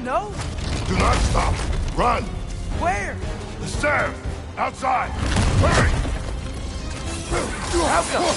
don't know? Do not stop. Run. Where? The stairs. Outside. Hurry. How come?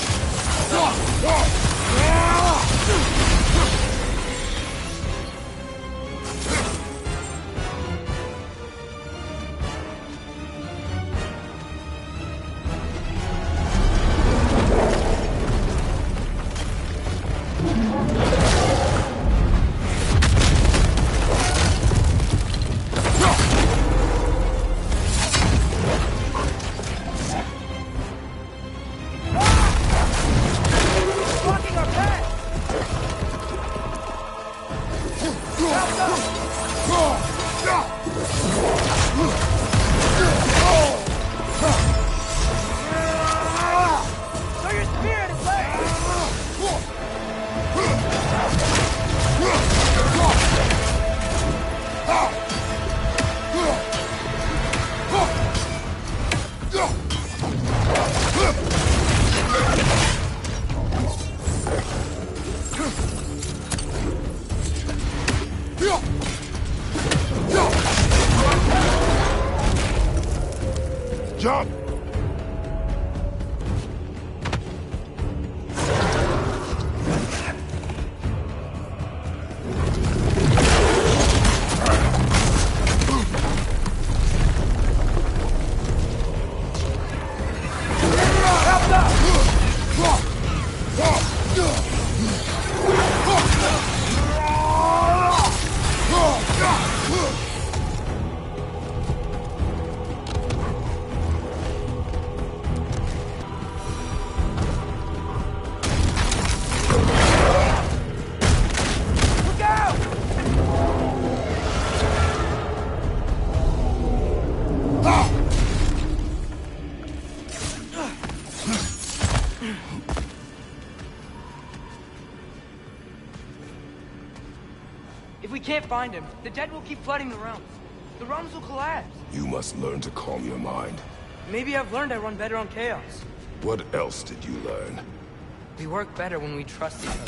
Jump! If we can't find him, the dead will keep flooding the realms. The realms will collapse. You must learn to calm your mind. Maybe I've learned I run better on chaos. What else did you learn? We work better when we trust each other.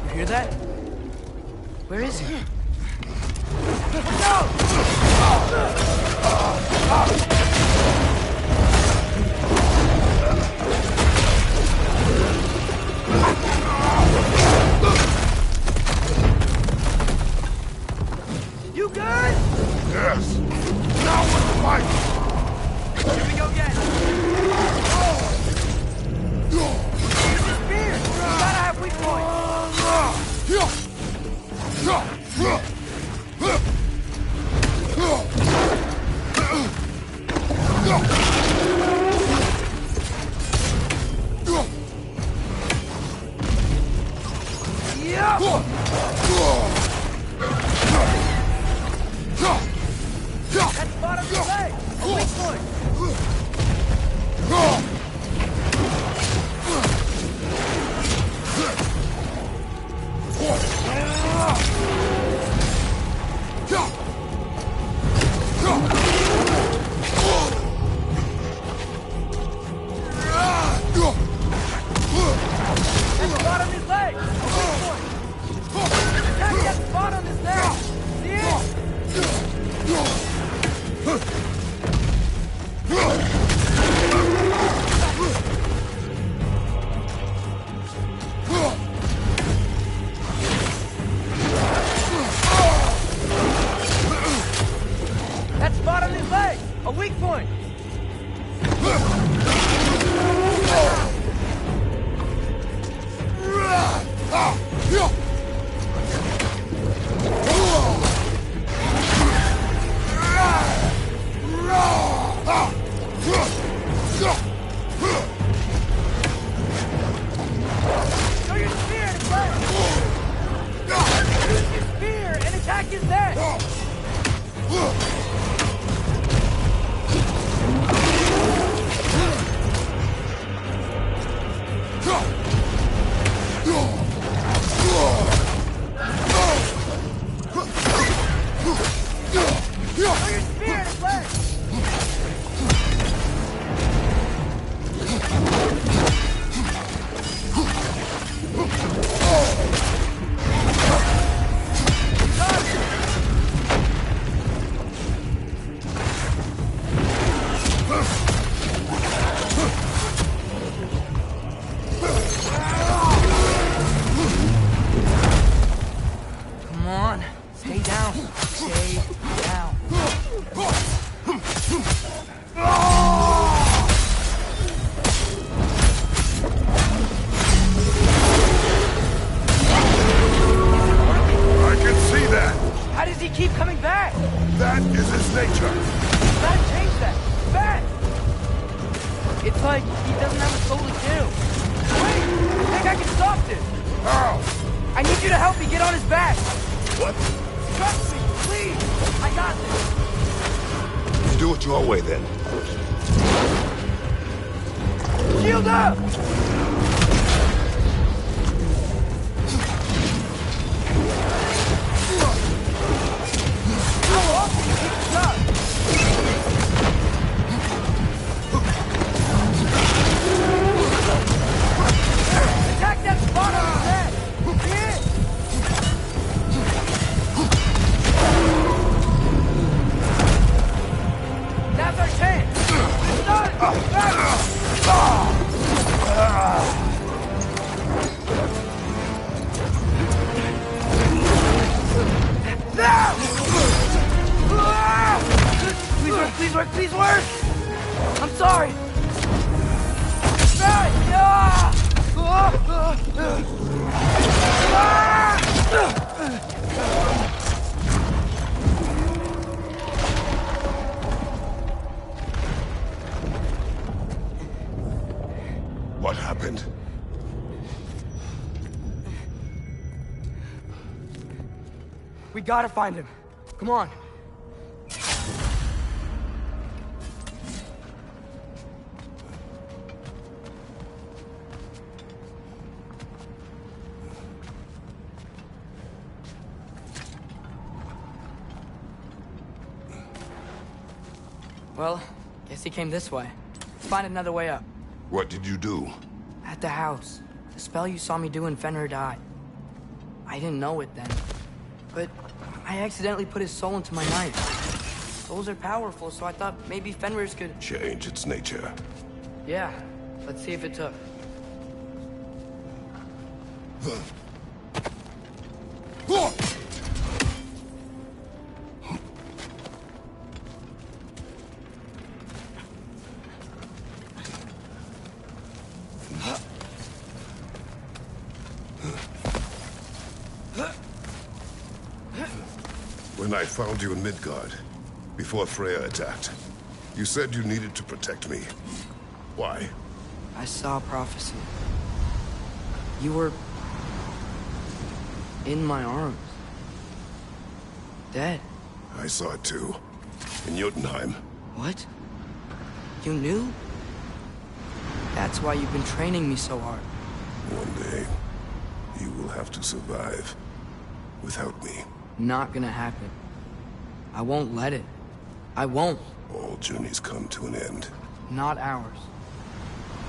You hear that? Where is he? You good? Yes. Now with the fight. Here we go again. Use your spear. You gotta have weak points. That's bottom of the leg. A weak point. That's bottom of his leg. A weak point. Attack that spot on his leg. See it? That's spot on his leg. A weak point. Throw your spear and attack. Use your spear and attack his neck. help me get on his back. What? Trust me, please. I got this. You do it your way, then. Shield up! Attack that spot on his head! See it? Now's our chance! Start! Please work, please work! I'm sorry! What happened? We gotta find him. Come on. Well, guess he came this way. Let's find another way up. What did you do? At the house. The spell you saw me do when Fenrir died. I didn't know it then. But I accidentally put his soul into my knife. Souls are powerful, so I thought maybe Fenrir's could... Change its nature. Yeah. Let's see if it took. When I found you in Midgard, before Freya attacked, you said you needed to protect me. Why? I saw a prophecy. You were... in my arms. Dead. I saw it too. In Jotunheim. What? You knew? That's why you've been training me so hard. One day, you will have to survive without me. Not gonna happen. I won't let it. I won't. All journeys come to an end. Not ours.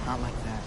Not like that.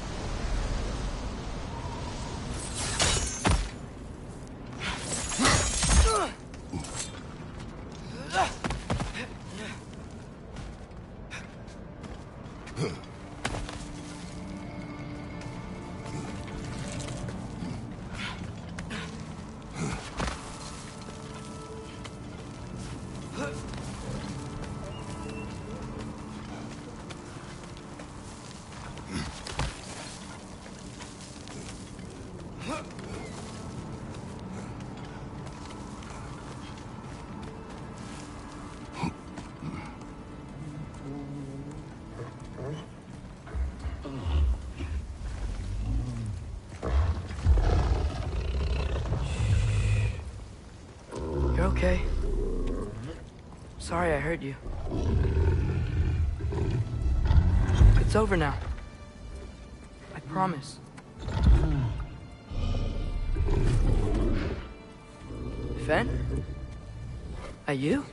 You're okay. Sorry I hurt you. It's over now. I promise. Fen? Are you?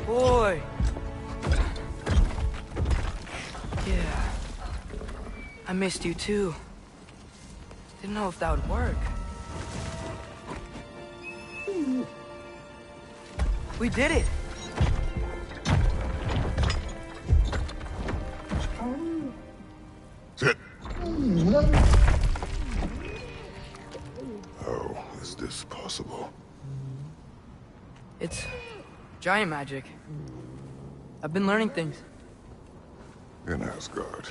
Boy. Yeah. I missed you too. Didn't know if that would work. We did it! Sit. How is this possible? It's giant magic. I've been learning things. In Asgard.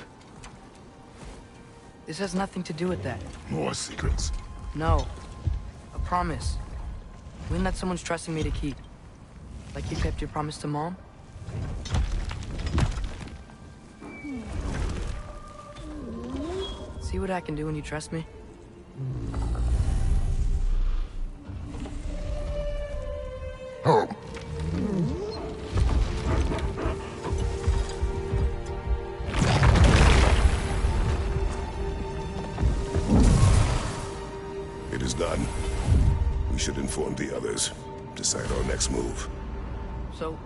This has nothing to do with that. More secrets. No. A promise. Win that someone's trusting me to keep. Like you kept your promise to Mom? See what I can do when you trust me? Home. It is done. We should inform the others. Decide our next move. So...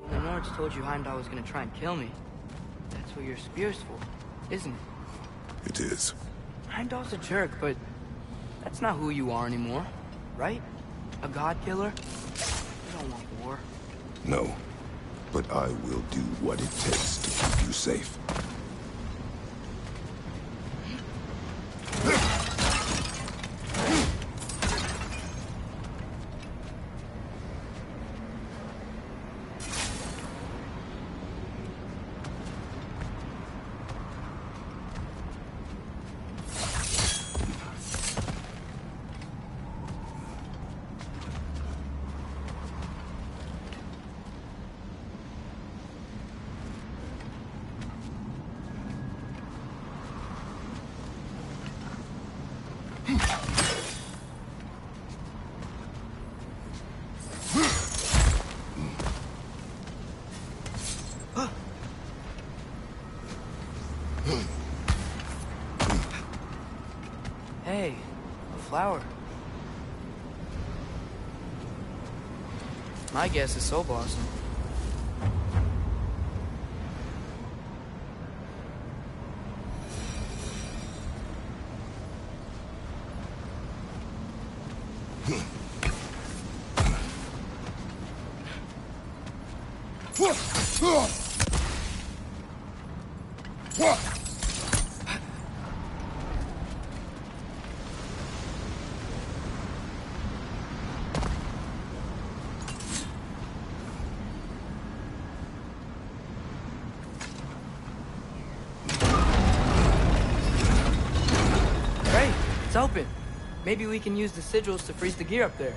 the Nords told you Heimdall was gonna try and kill me. That's what your spear's for, isn't it? It is. Heimdall's a jerk, but that's not who you are anymore, right? A god killer? You don't want war. No. But I will do what it takes to keep you safe. Hey, a flower. My guess is soul blossom. Great, it's open. Maybe we can use the sigils to freeze the gear up there.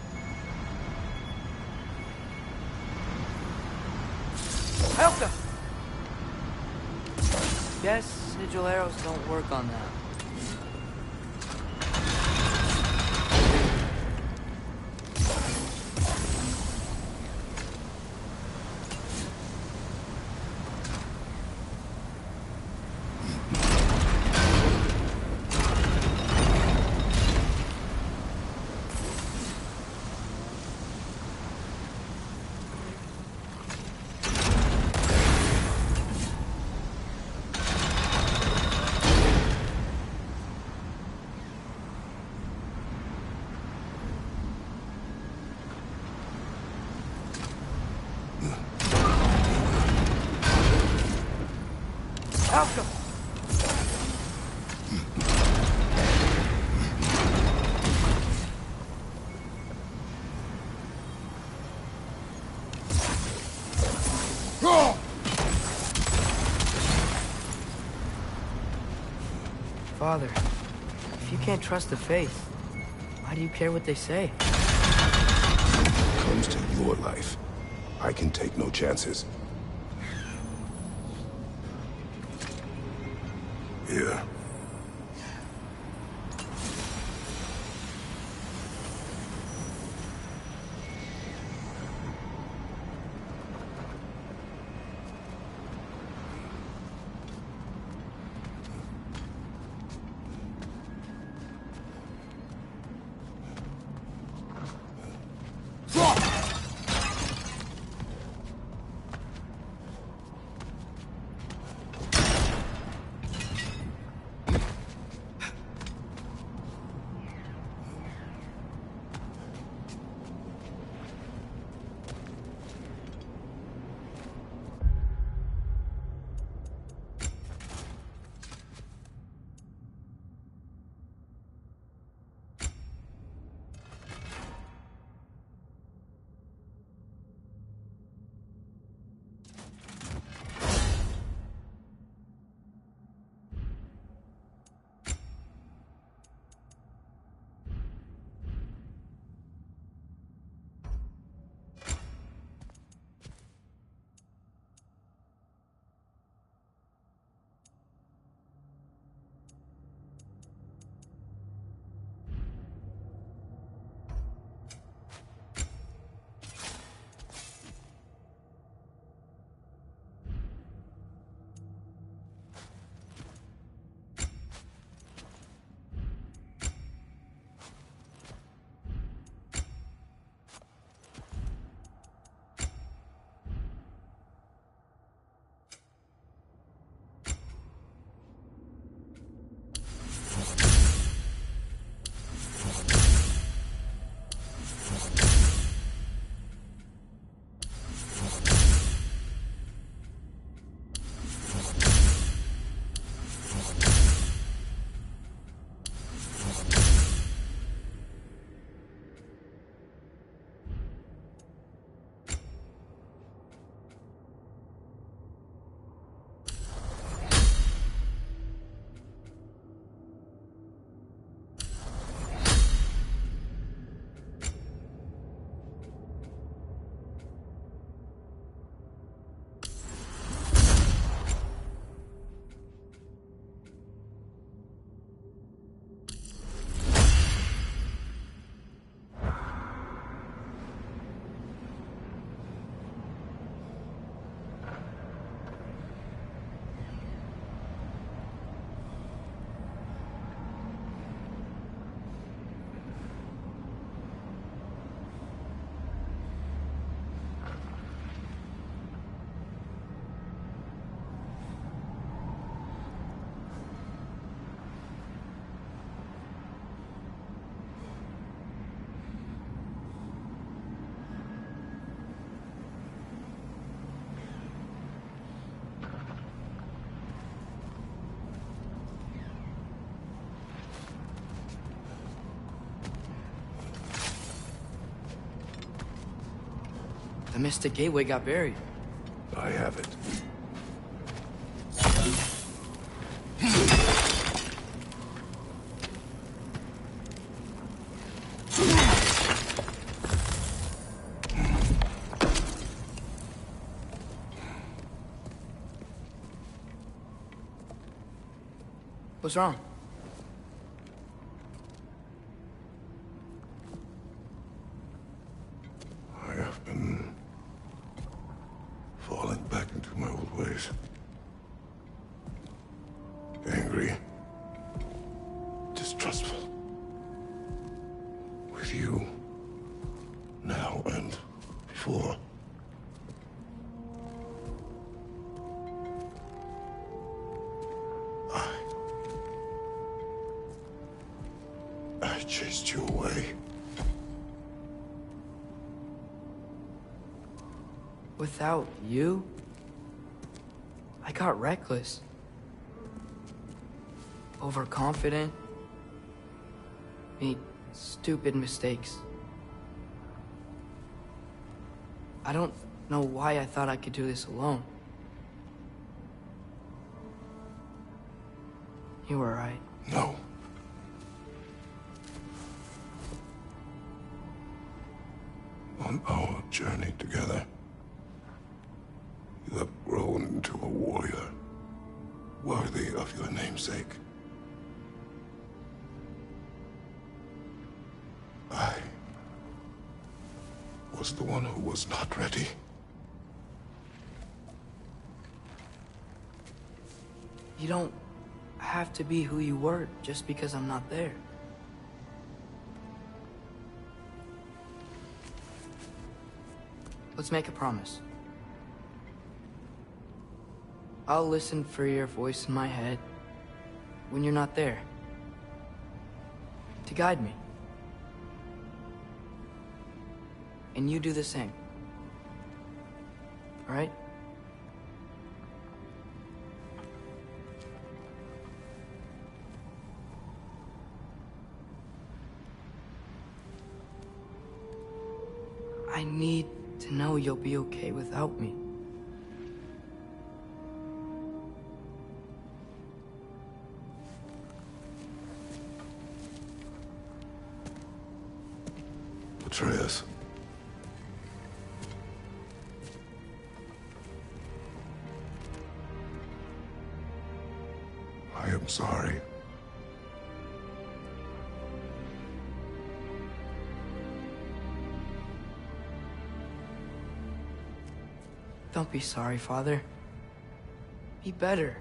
Helka! Guess sigil arrows don't work on that. Helka! Father, if you can't trust the faith, why do you care what they say? When it comes to your life, I can take no chances. Here. The Mystic Gateway got buried. I have it. What's wrong? I have been falling back into my old ways. Angry. Distrustful. With you. Now and before. I chased you away. Without you, I got reckless. Overconfident. Made stupid mistakes. I don't know why I thought I could do this alone. You were right. No. On our journey together, you have grown into a warrior, worthy of your namesake. I was the one who was not ready. You don't have to be who you were just because I'm not there. Let's make a promise. I'll listen for your voice in my head when you're not there, to guide me. And you do the same. All right? I need to know you'll be okay without me. Atreus. I am sorry. Don't be sorry, Father. Be better.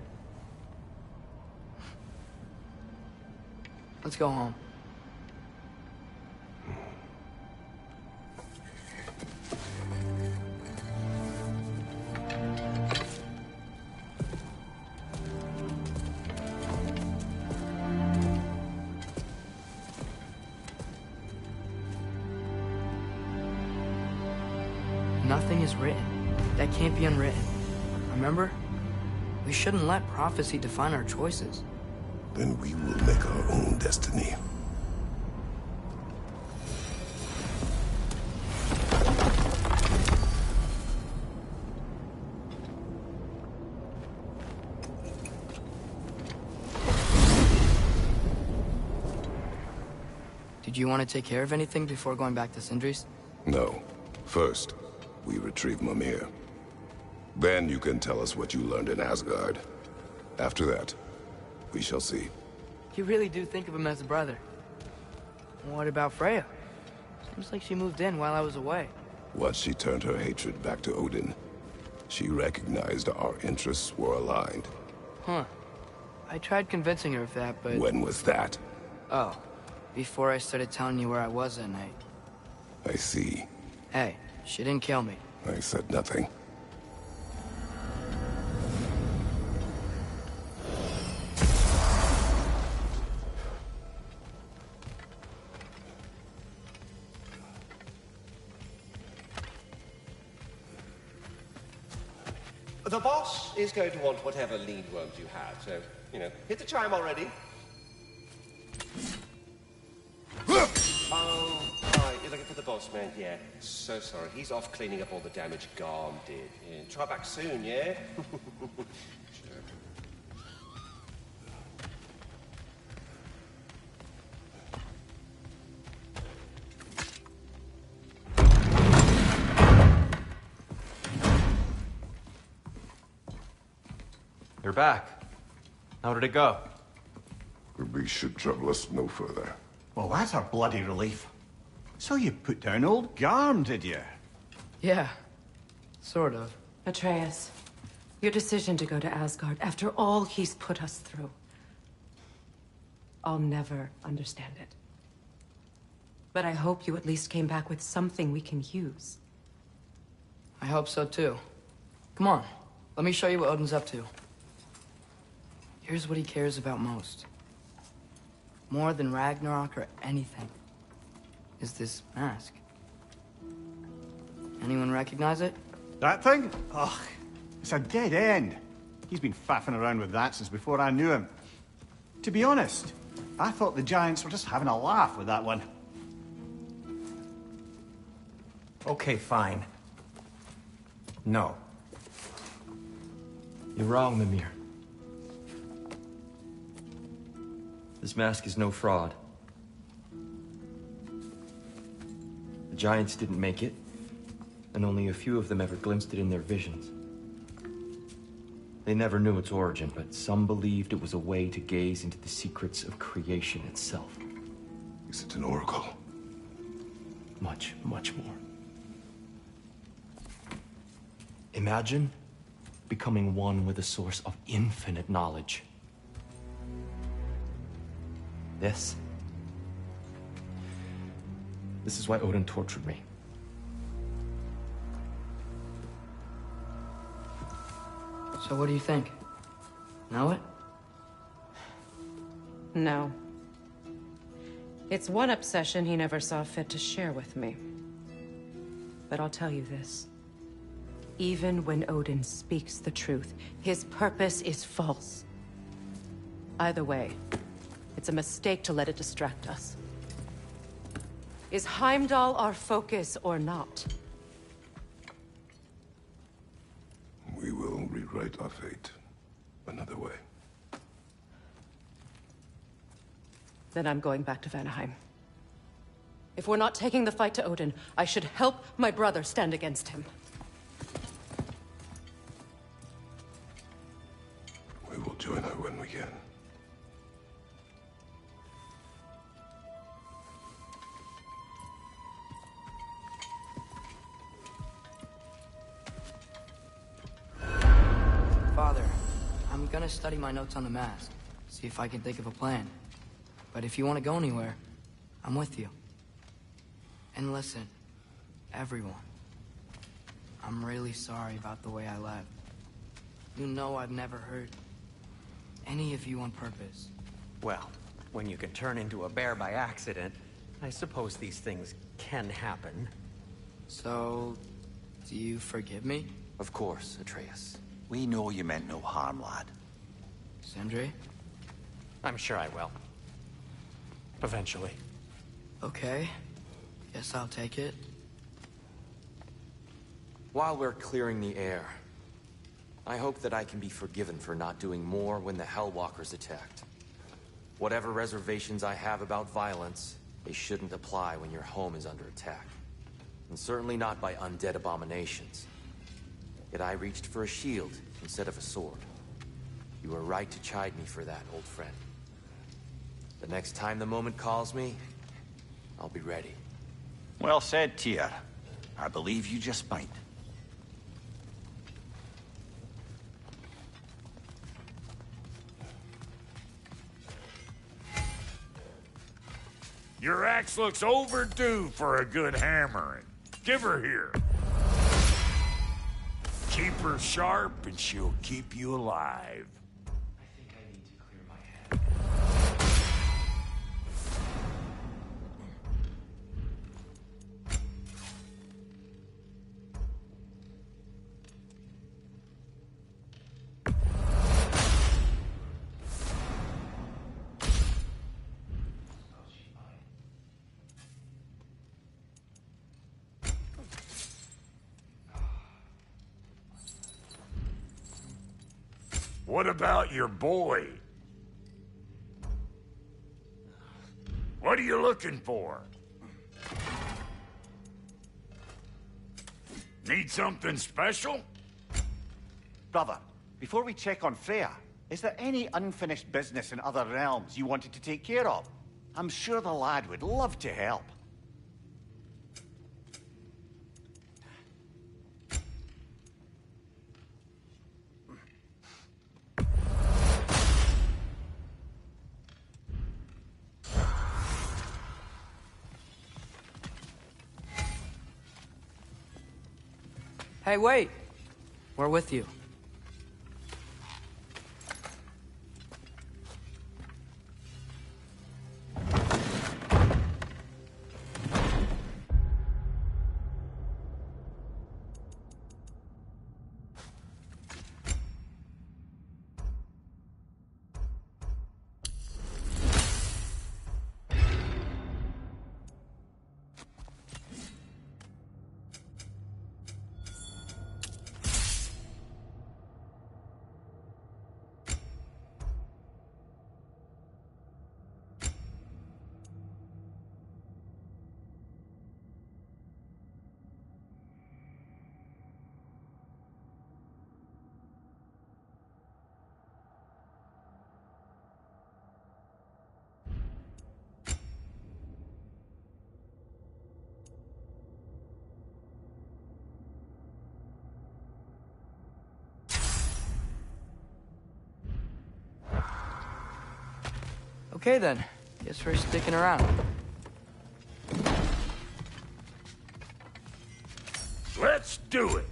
Let's go home. Nothing is written that can't be unwritten. Remember? We shouldn't let prophecy define our choices. Then we will make our own destiny. Did you want to take care of anything before going back to Sindri's? No. First, we retrieve Mimir. Then you can tell us what you learned in Asgard. After that, we shall see. You really do think of him as a brother. What about Freya? Seems like she moved in while I was away. Once she turned her hatred back to Odin, she recognized our interests were aligned. Huh. I tried convincing her of that, but... When was that? Oh. Before I started telling you where I was that night. I see. Hey, she didn't kill me. I said nothing. The boss is going to want whatever lead worms you have, so, hit the chime already. Oh, hi, you're looking for the boss. boss man. Yeah, so sorry. He's off cleaning up all the damage Garm did. Yeah. Try back soon, yeah? Sure. You're back. How did it go? The beast should trouble us no further. Well, that's a bloody relief. So you put down old Garm, did you? Yeah, sort of. Atreus, your decision to go to Asgard after all he's put us through. I'll never understand it. But I hope you at least came back with something we can use. I hope so too. Come on, let me show you what Odin's up to. Here's what he cares about most. More than Ragnarok or anything, is this mask. Anyone recognize it? That thing? Ugh, it's a dead end. He's been faffing around with that since before I knew him. To be honest, I thought the Giants were just having a laugh with that one. Okay, fine. No. You're wrong, Mimir. This mask is no fraud. The Giants didn't make it, and only a few of them ever glimpsed it in their visions. They never knew its origin, but some believed it was a way to gaze into the secrets of creation itself. Is it an oracle? Much, much more. Imagine becoming one with a source of infinite knowledge. This is why Odin tortured me. So what do you think? Know it? No. It's one obsession he never saw fit to share with me. But I'll tell you this. Even when Odin speaks the truth, his purpose is false. Either way, it's a mistake to let it distract us. Is Heimdall our focus or not? We will rewrite our fate another way. Then I'm going back to Vanaheim. If we're not taking the fight to Odin, I should help my brother stand against him. We will join her when we can. Father, I'm gonna study my notes on the mask, see if I can think of a plan. But if you want to go anywhere, I'm with you. And listen, everyone, I'm really sorry about the way I left. You know I've never hurt any of you on purpose. Well, when you can turn into a bear by accident, I suppose these things can happen. So, do you forgive me? Of course, Atreus. We know you meant no harm, lad. Sindri? I'm sure I will. Eventually. Okay. Guess I'll take it. While we're clearing the air, I hope that I can be forgiven for not doing more when the Hellwalkers attacked. Whatever reservations I have about violence, they shouldn't apply when your home is under attack. And certainly not by undead abominations. Yet I reached for a shield instead of a sword. You were right to chide me for that, old friend. The next time the moment calls me, I'll be ready. Well said, Tyr. I believe you just might. Your axe looks overdue for a good hammering. Give her here. Keep her sharp and she'll keep you alive. I think I need to clear my head. What about your boy? What are you looking for? Need something special? Brother, before we check on Freya, is there any unfinished business in other realms you wanted to take care of? I'm sure the lad would love to help. Hey, wait! We're with you. Okay then, guess we're sticking around. Let's do it!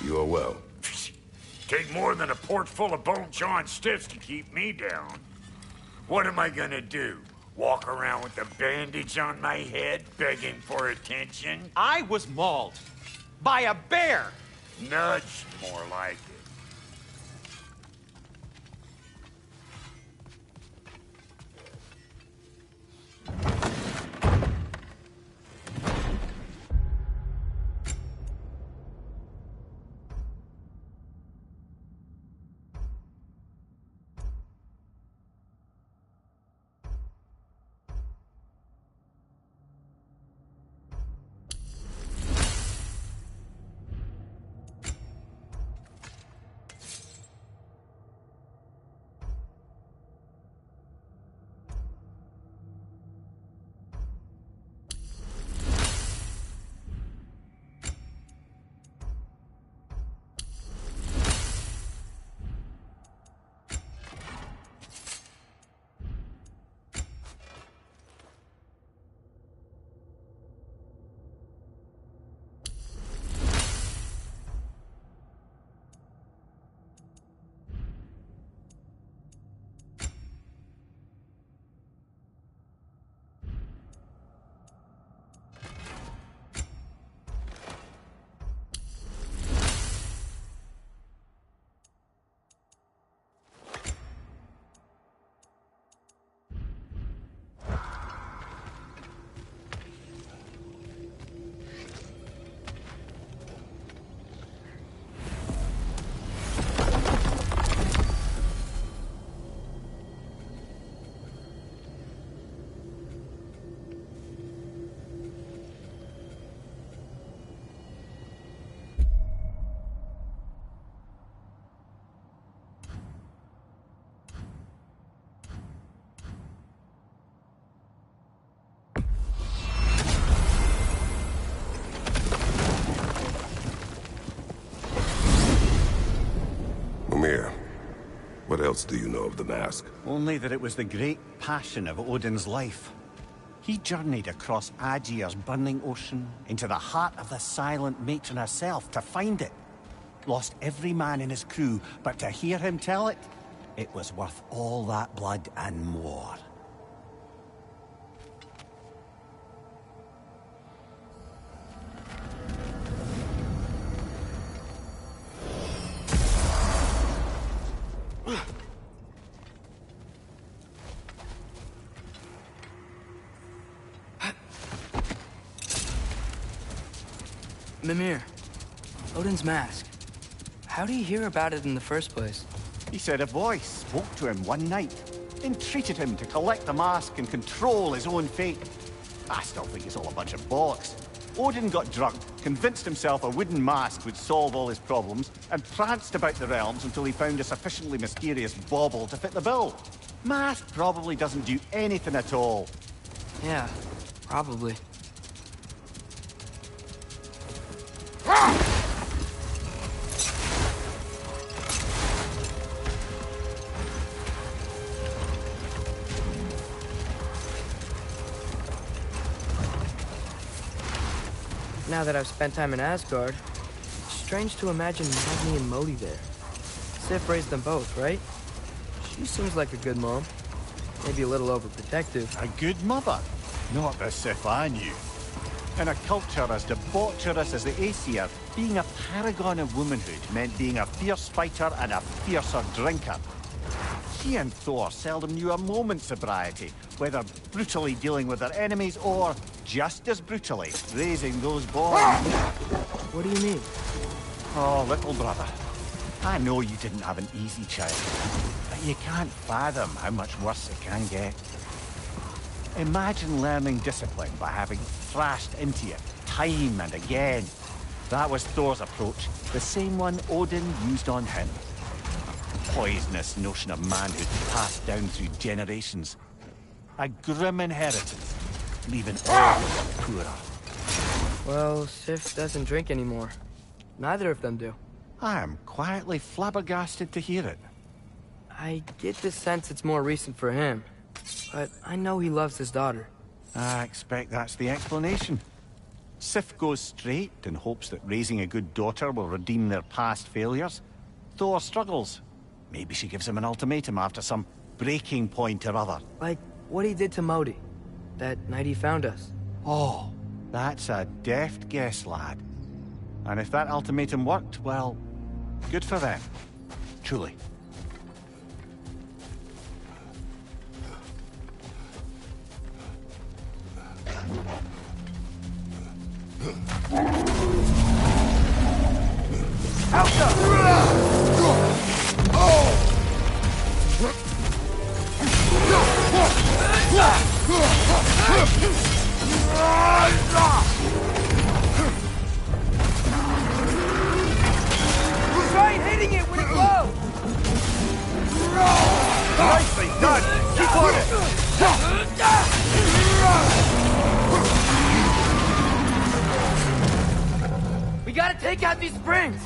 You are well. Take more than a port full of bone-chawing stiffs to keep me down. What am I gonna do? Walk around with a bandage on my head, begging for attention? I was mauled by a bear! Nudged, more like it. Mimir, what else do you know of the mask? Only that it was the great passion of Odin's life. He journeyed across Aegir's burning ocean, into the heart of the silent matron herself to find it. Lost every man in his crew, but to hear him tell it, it was worth all that blood and more. Mimir, Odin's mask. How do you hear about it in the first place? He said a voice spoke to him one night, entreated him to collect the mask and control his own fate. I still think it's all a bunch of bollocks. Odin got drunk, convinced himself a wooden mask would solve all his problems, and pranced about the realms until he found a sufficiently mysterious bauble to fit the bill. Mask probably doesn't do anything at all. Yeah, probably. Now that I've spent time in Asgard, it's strange to imagine Magni and Modi there. Sif raised them both, right? She seems like a good mom. Maybe a little overprotective. A good mother? Not the Sif I knew. In a culture as debaucherous as the Aesir, being a paragon of womanhood meant being a fierce fighter and a fiercer drinker. She and Thor seldom knew a moment's sobriety, whether brutally dealing with their enemies or, just as brutally, raising those boys. What do you mean? Oh, little brother. I know you didn't have an easy childhood, but you can't fathom how much worse it can get. Imagine learning discipline by having thrashed into you time and again. That was Thor's approach, the same one Odin used on him. Poisonous notion of manhood passed down through generations. A grim inheritance, leaving all poorer. Well, Sif doesn't drink anymore. Neither of them do. I am quietly flabbergasted to hear it. I get the sense it's more recent for him, but I know he loves his daughter. I expect that's the explanation. Sif goes straight and hopes that raising a good daughter will redeem their past failures. Thor struggles. Maybe she gives him an ultimatum after some breaking point or other. Like what he did to Modi, that night he found us. Oh, that's a deft guess, lad. And if that ultimatum worked, well, good for them. Truly. Try hitting it when it blows! Nicely done! Keep on it! We gotta take out these springs!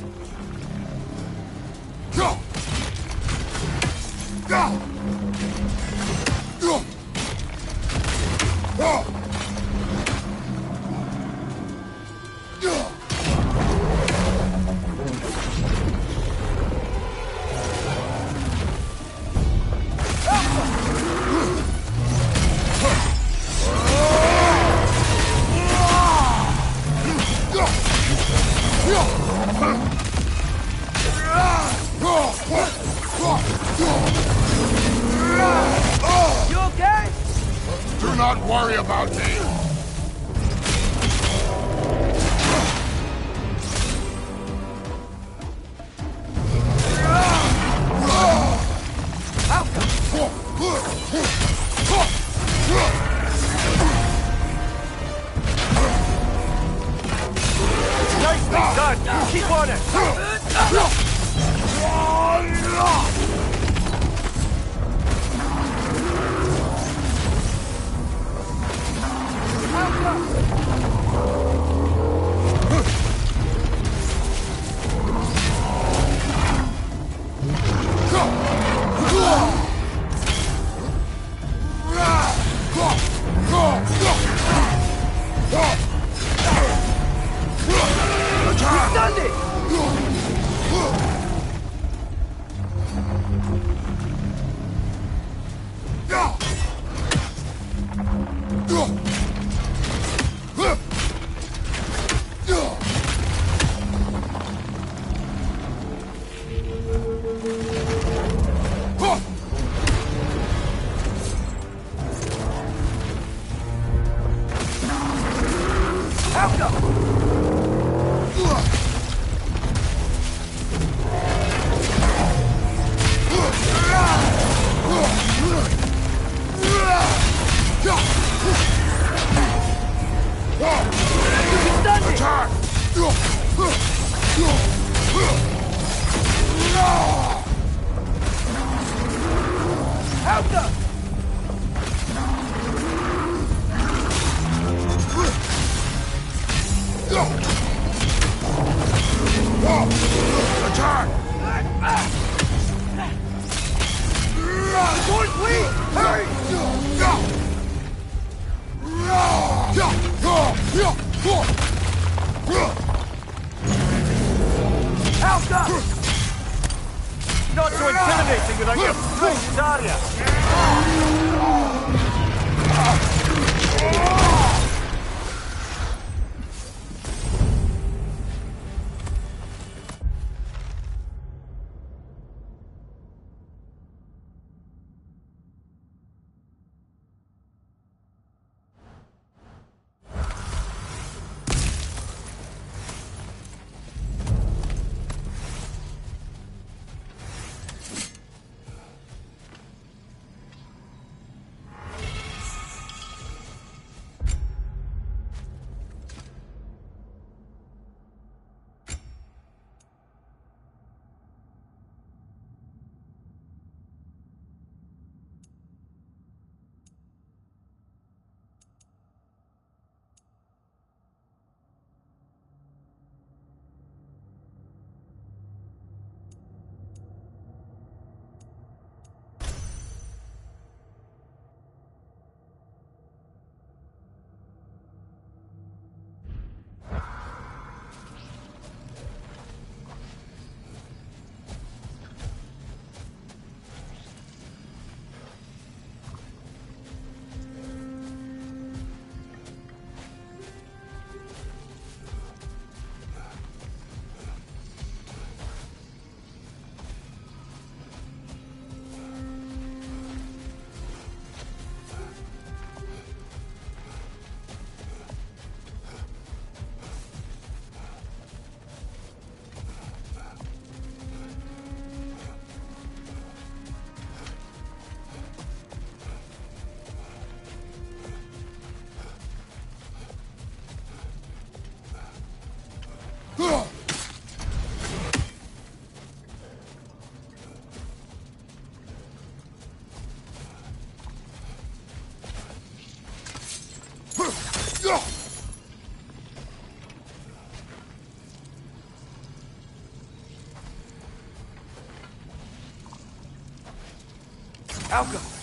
Go! Go! Go! Go! Go! You okay? Do not worry about me! Nicely done! Keep on it! Done it! Not so intimidating without your strength, are ya? Alka!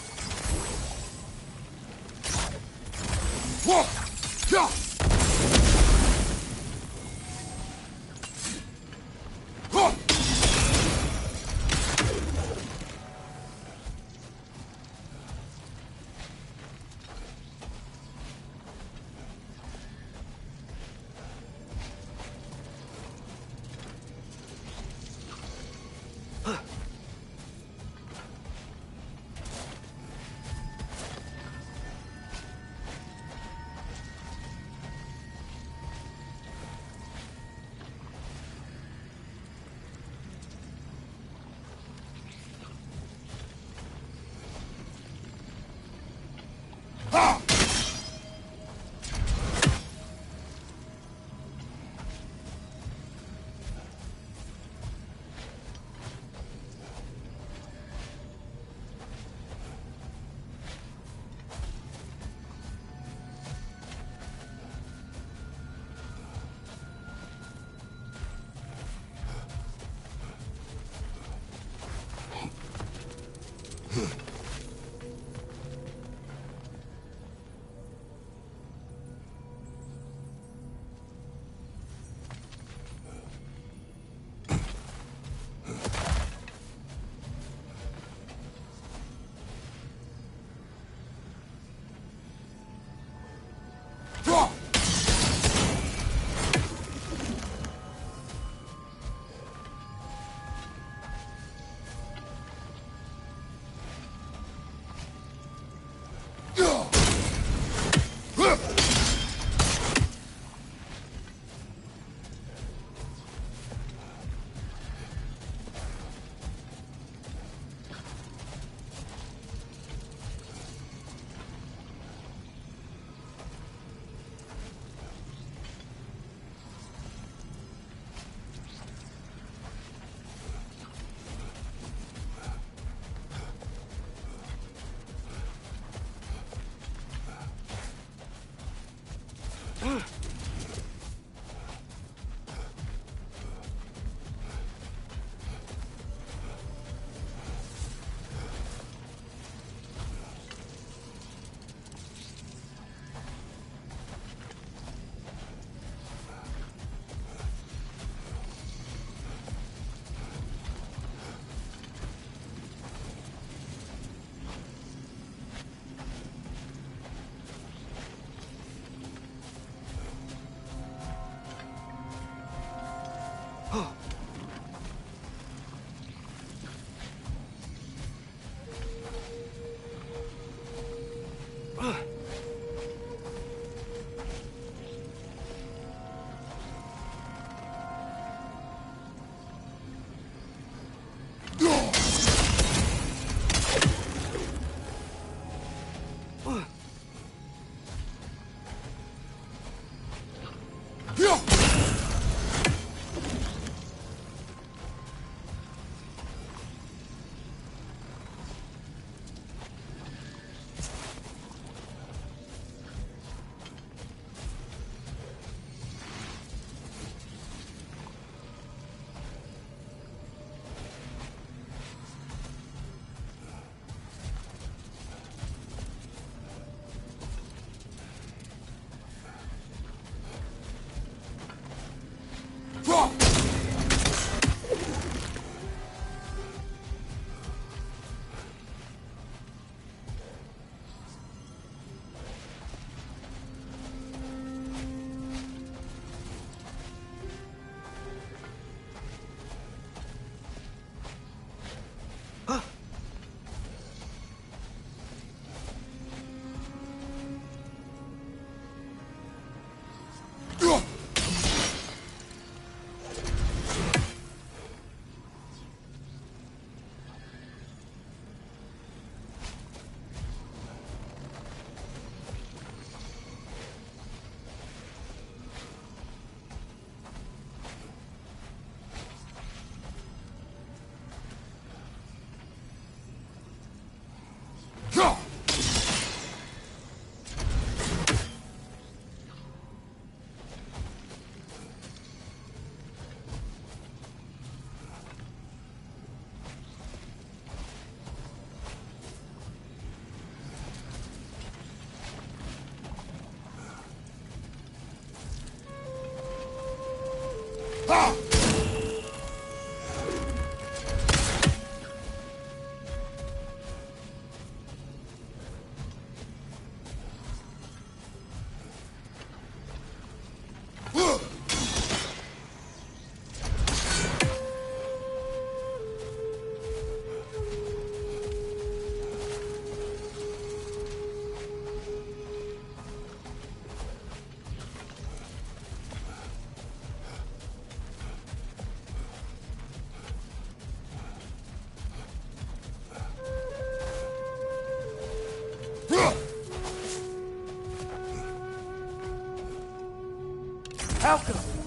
Falco!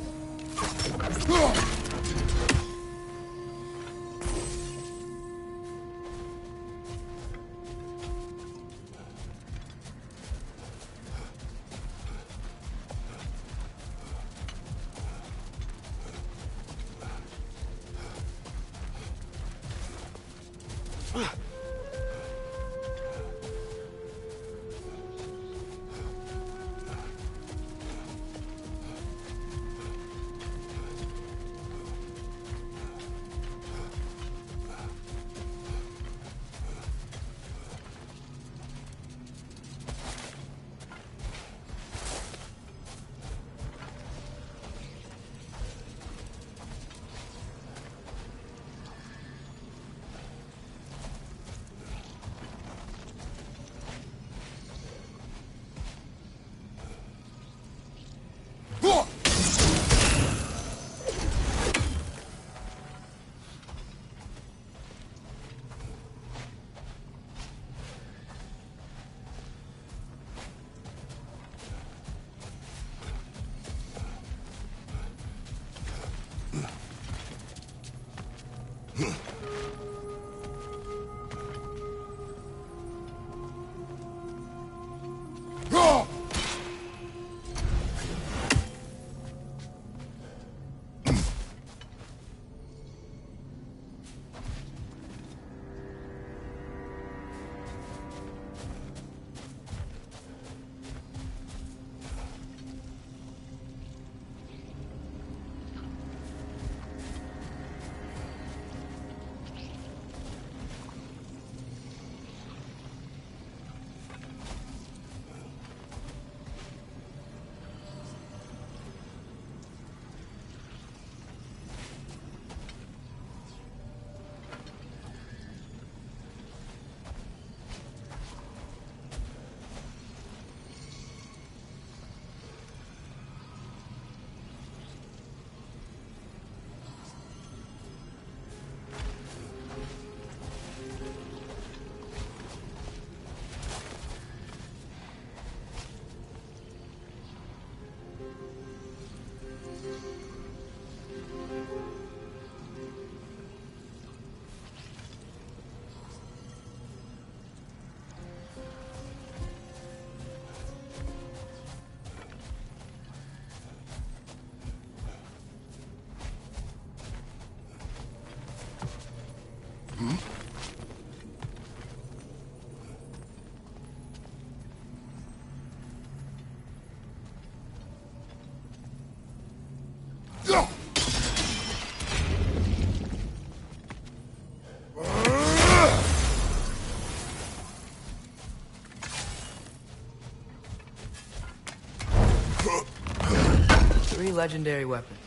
Three legendary weapons.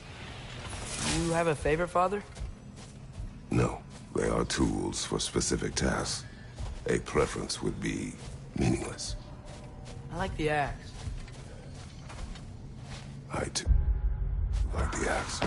You have a favorite, Father? No, they are tools for specific tasks. A preference would be meaningless. I like the axe. I too like the axe.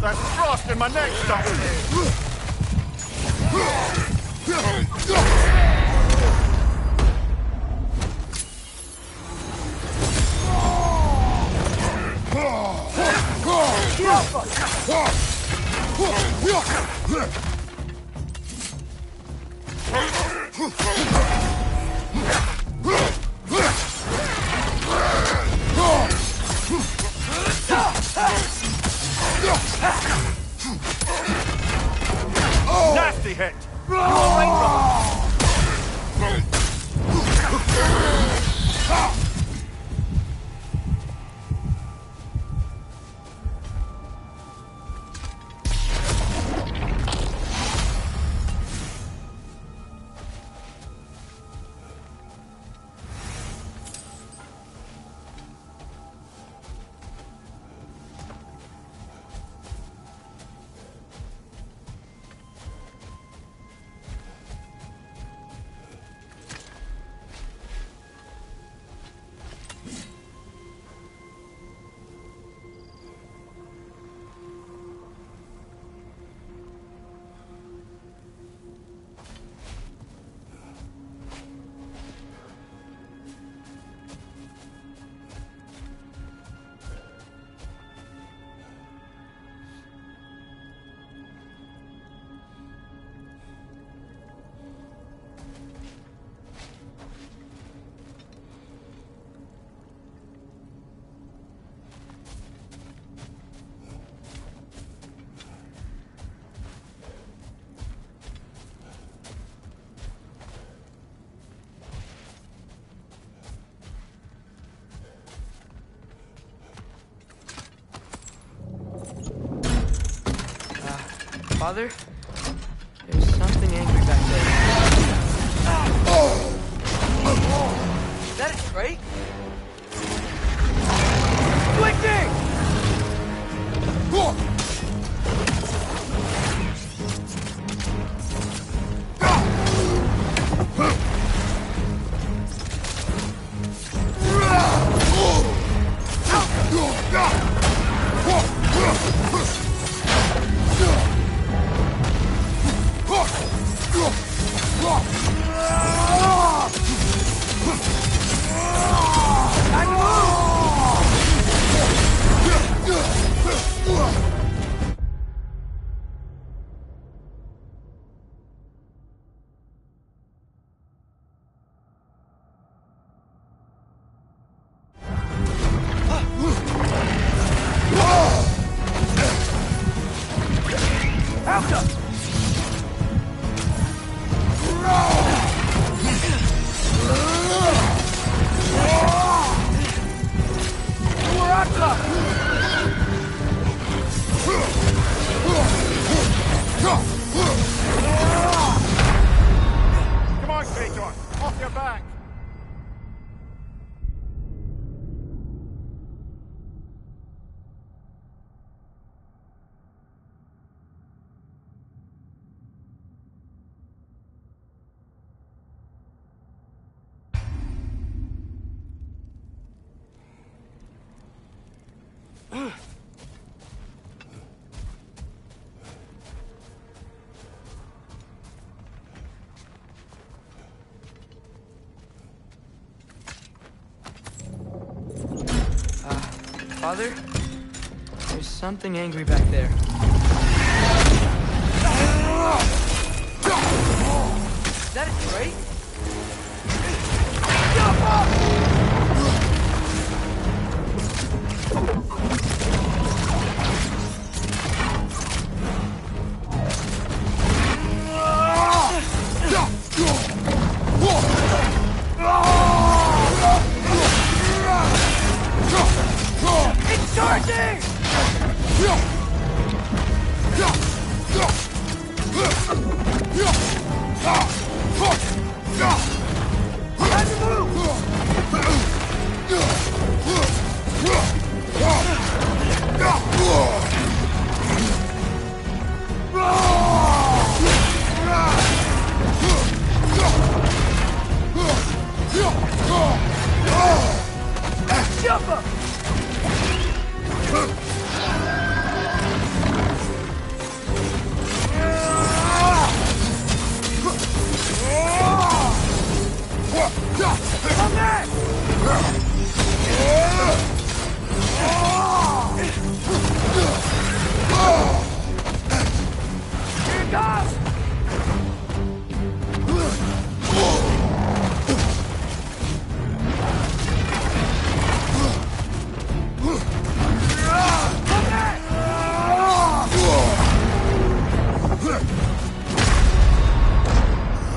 There's frost in my neck, Doctor. Nasty hit! You all right, Father? There's something angry back there. Is that a crate? Switching! Come on, Kratos! Off your back! Father? There's something angry back there. Is that a crate? It's charging! Time to Jumper!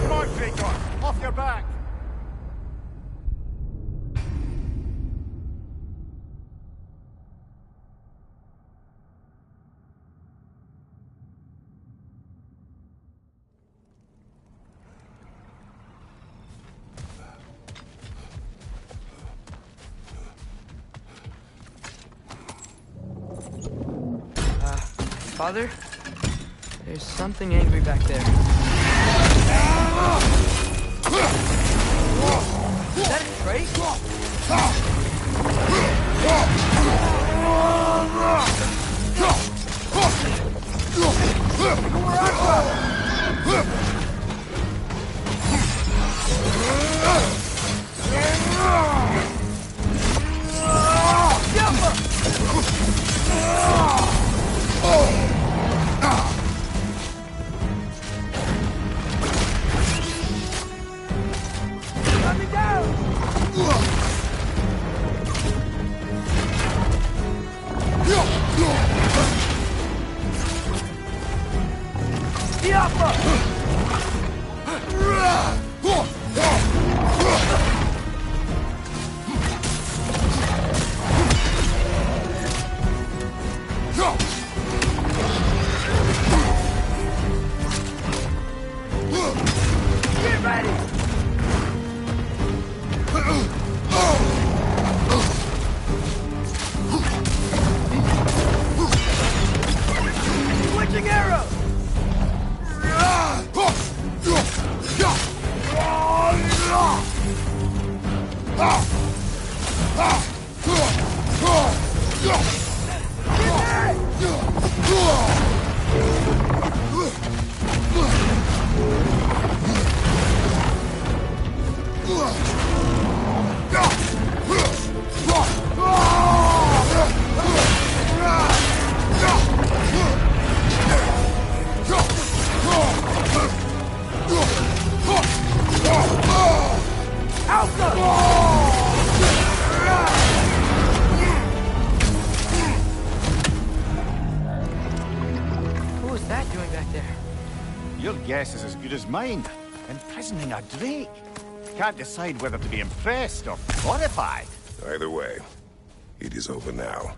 Come on, Kratos! Off your back! Father? There's something angry back there. Is that a crate? Let me down! Your guess is as good as mine. Imprisoning a drake. Can't decide whether to be impressed or horrified. Either way, it is over now.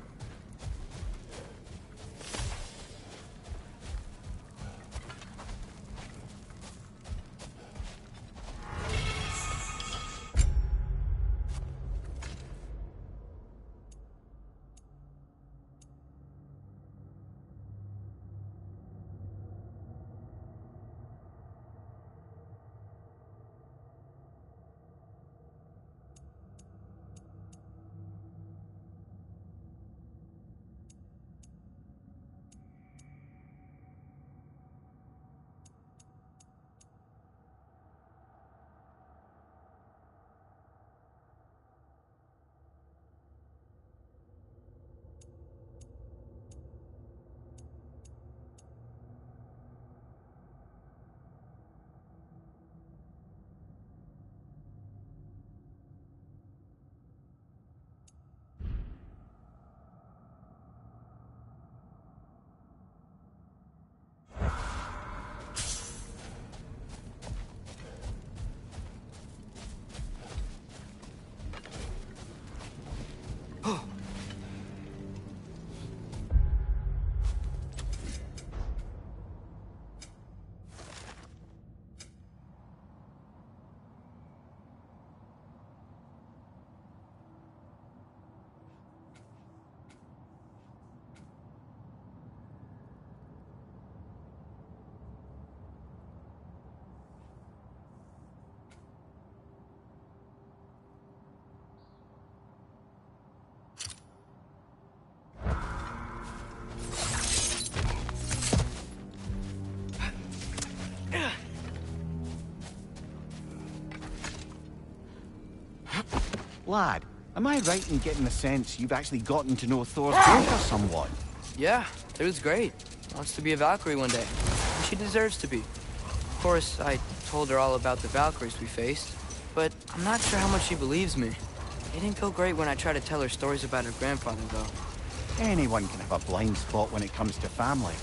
Lad, am I right in getting the sense you've actually gotten to know Thor's daughter somewhat? Yeah, it was great. Wants to be a Valkyrie one day. And she deserves to be. Of course, I told her all about the Valkyries we faced, but I'm not sure how much she believes me. It didn't go great when I tried to tell her stories about her grandfather, though. Anyone can have a blind spot when it comes to family.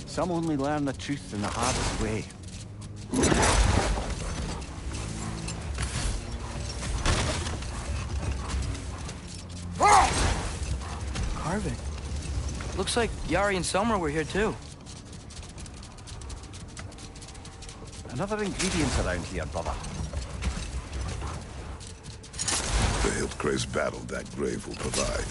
Some only learn the truth in the hardest way. Carving. Looks like Yari and Selmer were here too. Another ingredient around here, brother. The Hildcrace battle that grave will provide.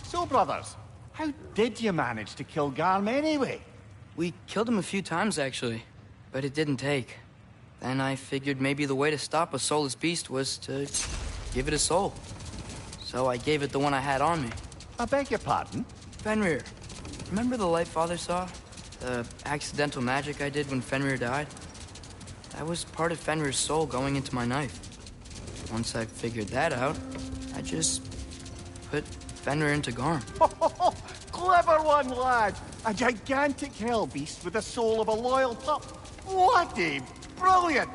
So, brothers, how did you manage to kill Garm anyway? We killed him a few times, actually, but it didn't take. Then I figured maybe the way to stop a soulless beast was to give it a soul. So I gave it the one I had on me. I beg your pardon? Fenrir. Remember the light Father saw? The accidental magic I did when Fenrir died? That was part of Fenrir's soul going into my knife. Once I figured that out, I just put Fenrir into Garm. Clever one, lad! A gigantic hell beast with the soul of a loyal pup. What a brilliant!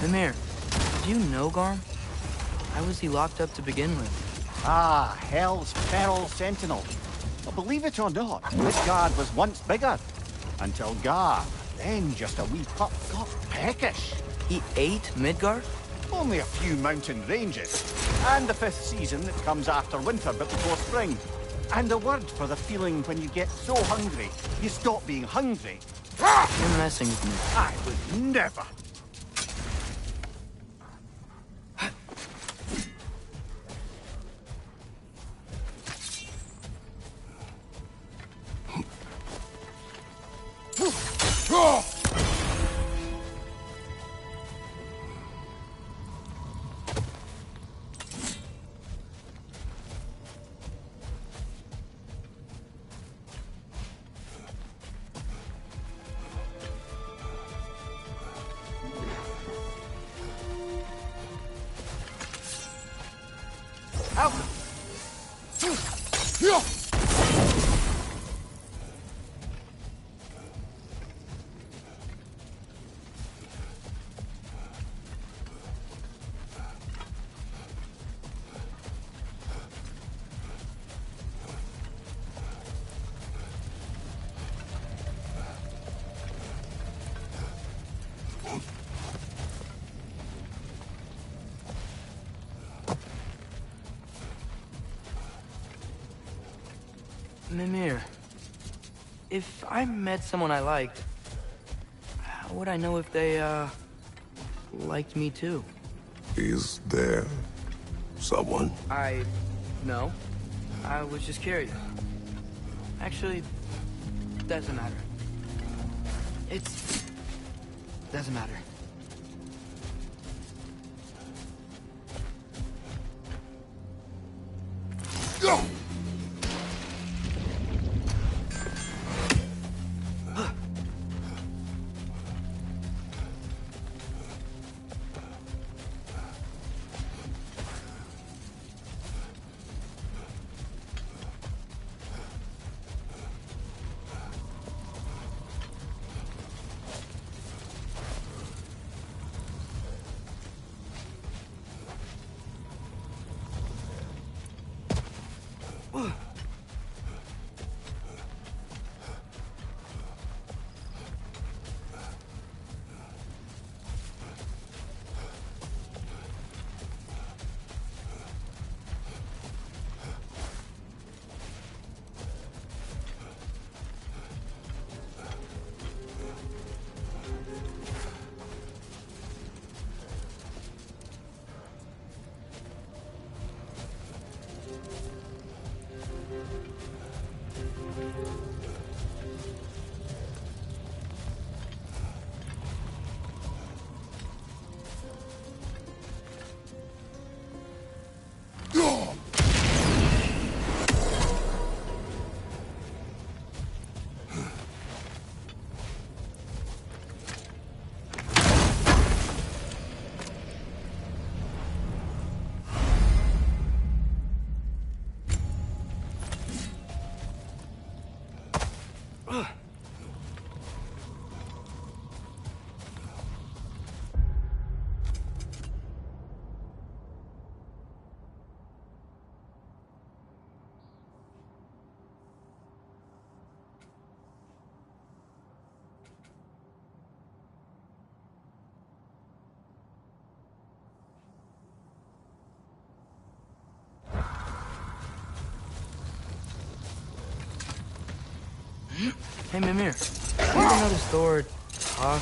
Mimir, do you know Garm? Why was he locked up to begin with? Ah, Hell's Feral Sentinel. Well, believe it or not, Midgard was once bigger. Until Gar, then just a wee pup, got peckish. He ate Midgard? Only a few mountain ranges. And the 5th season that comes after winter but before spring. And the word for the feeling when you get so hungry, you stop being hungry. You're messing with me. I would never. Mimir, if I met someone I liked, how would I know if they, liked me too? Is there someone? No. I was just curious. Actually, doesn't matter. Doesn't matter. Go! Hey, Mimir. You ever notice Thor talk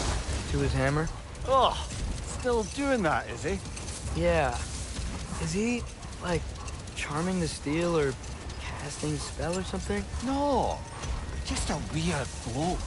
to his hammer? Oh, still doing that, is he? Yeah. Is he, like, charming the steel or casting a spell or something? No, just a weird bloke.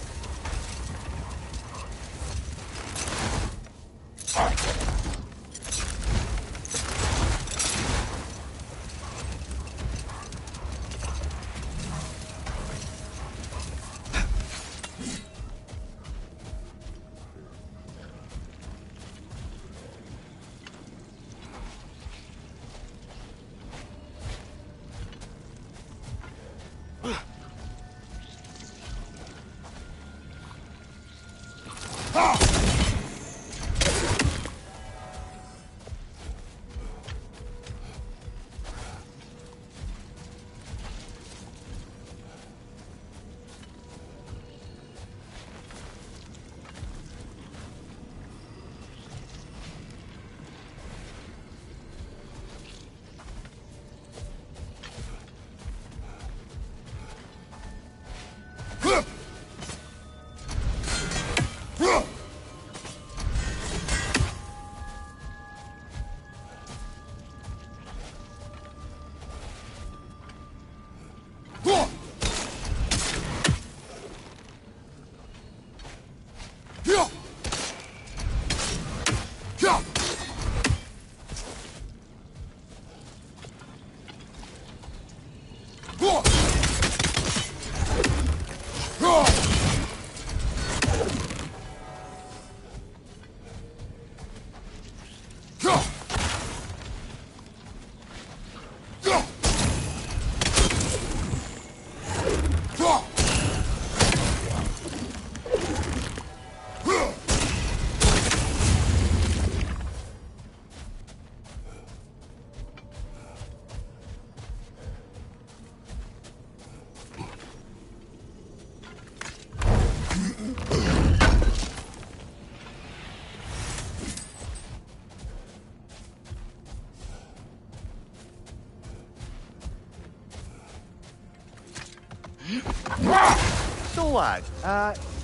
So, lad,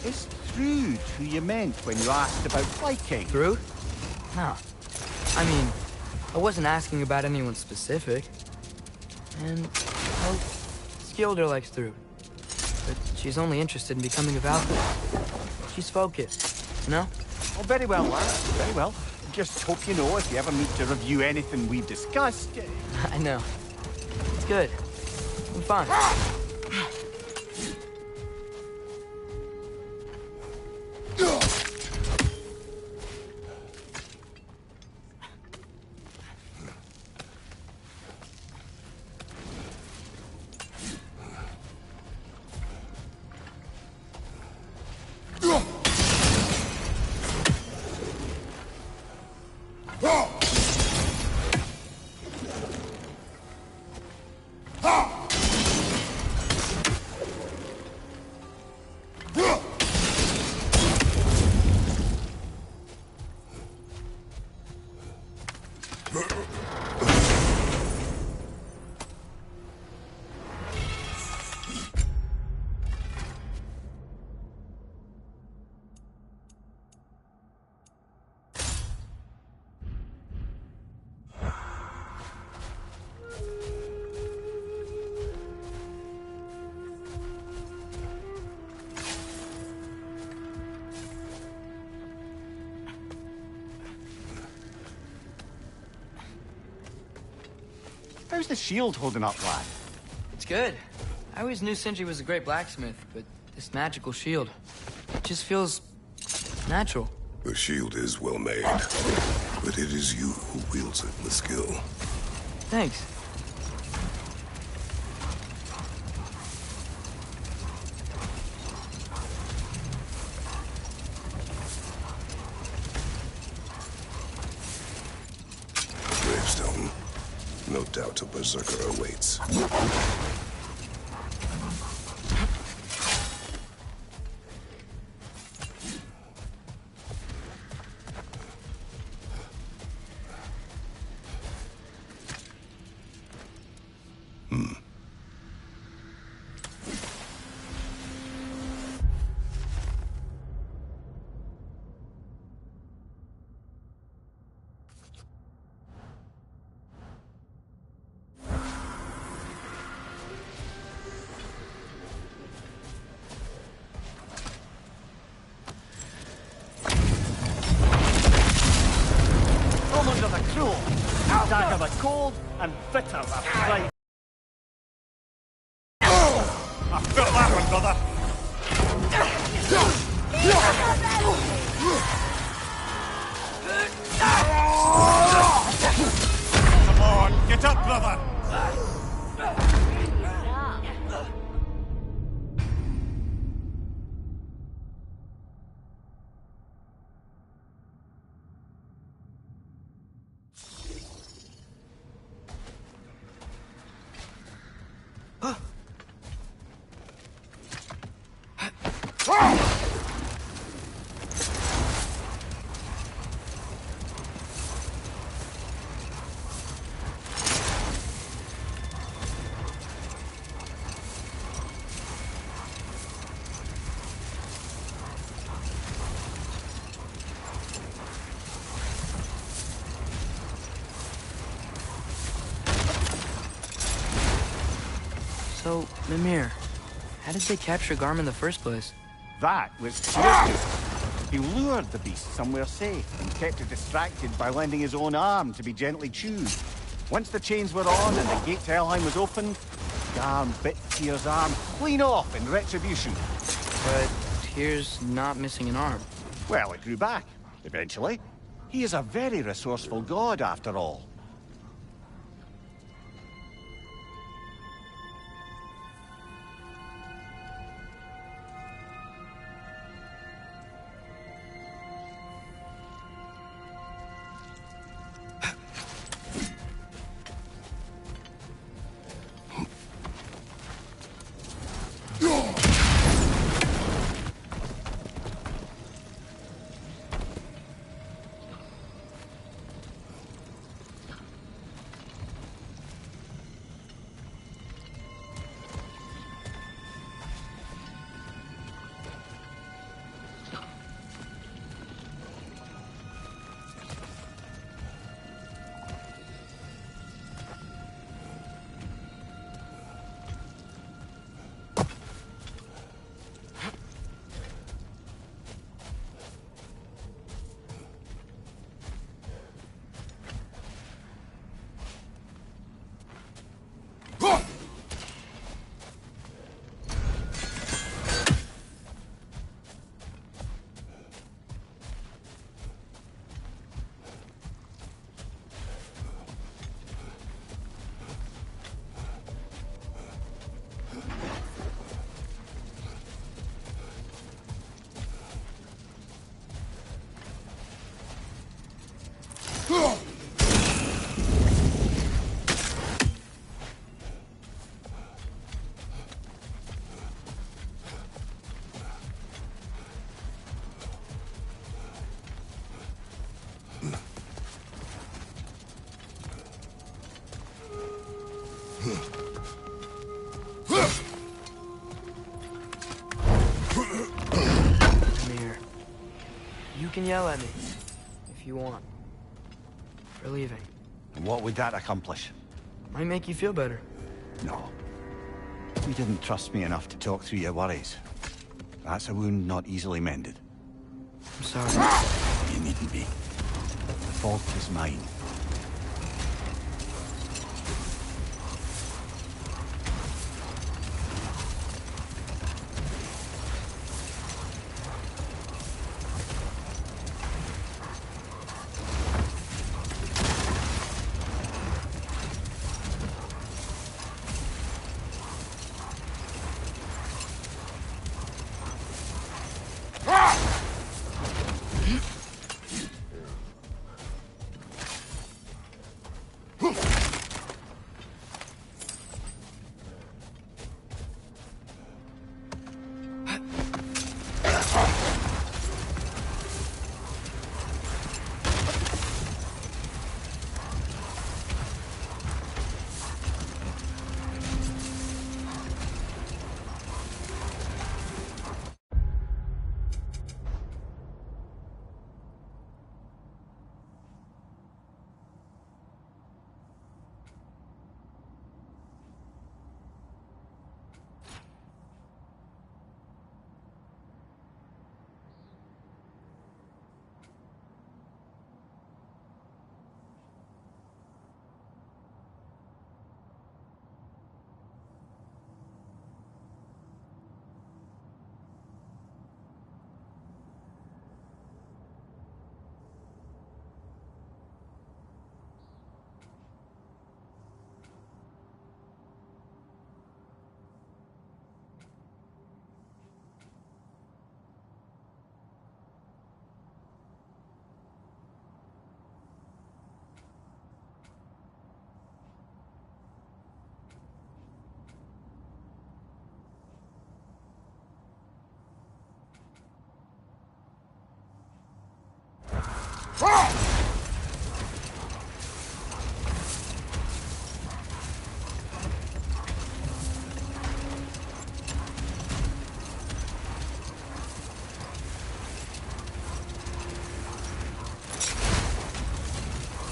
is Thrude who you meant when you asked about Viking? Through? No. I mean, I wasn't asking about anyone specific. And, well, Skilder likes Through. But she's only interested in becoming a Valkyrie. She's focused, you know? Oh, very well, lad. Very well. Just hope you know if you ever need to review anything we've discussed. I know. It's good. I'm fine. How's the shield holding up, lad? It's good. I always knew Sindri was a great blacksmith, but this magical shield, it just feels natural. The shield is well made, but it is you who wields it with skill. Thanks. Gravestone. No doubt a berserker awaits. throat. Dagger the cold and bitter the fright. I felt that one, brother. Come on, get up, brother. So, Mimir, how did they capture Garm in the first place? That was Tyr. He lured the beast somewhere safe and kept it distracted by lending his own arm to be gently chewed. Once the chains were on and the gate to Helheim was opened, Garm bit Tyr's arm clean off in retribution. But Tyr's not missing an arm. Well, it grew back, eventually. He is a very resourceful god, after all. Mimir, you can yell at me if you want for leaving. And what would that accomplish? Might make you feel better. No. You didn't trust me enough to talk through your worries. That's a wound not easily mended. I'm sorry. You needn't be. The fault is mine.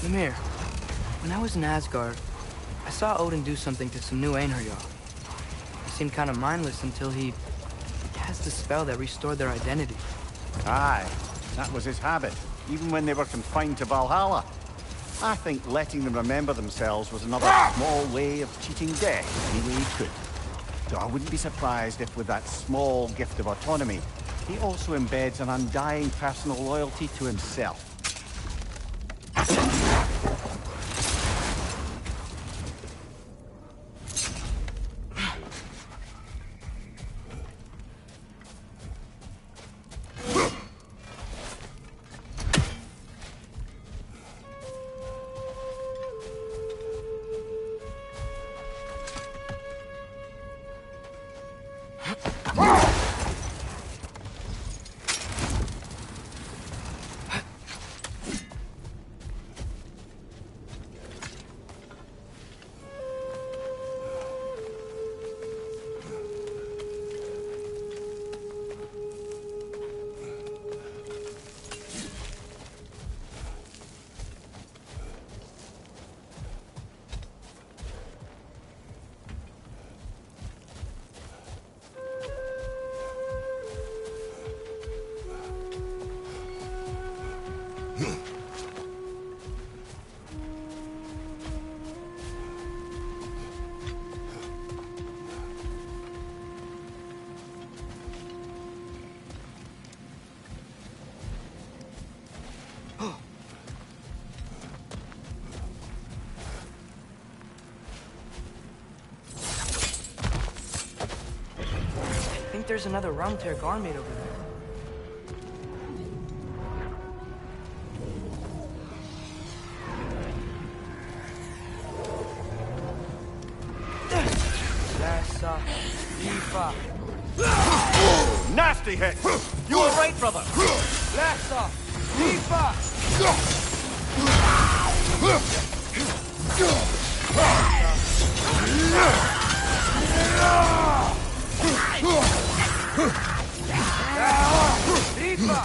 Mimir, when I was in Asgard, I saw Odin do something to some new Einherjar. He seemed kind of mindless until he cast a spell that restored their identity. Aye, that was his habit, even when they were confined to Valhalla. I think letting them remember themselves was another small way of cheating death any way he could. So I wouldn't be surprised if with that small gift of autonomy, he also embeds an undying personal loyalty to himself. I think there's another Rumtear Garmade over there. Nasty hit! You were right, brother! Lassa! Viva! Ripa!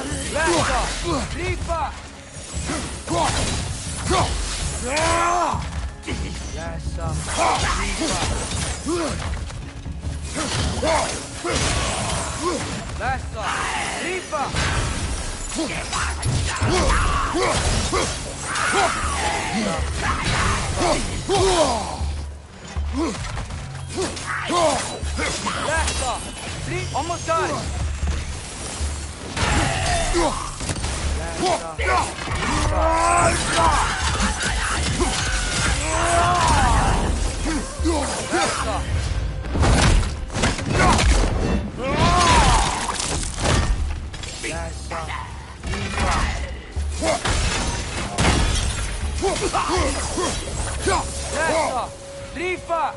Lassa! Viva! Lassa! Ripa! Lassa! Lassa! Ripa! Lassa! Almost got it! Rifa!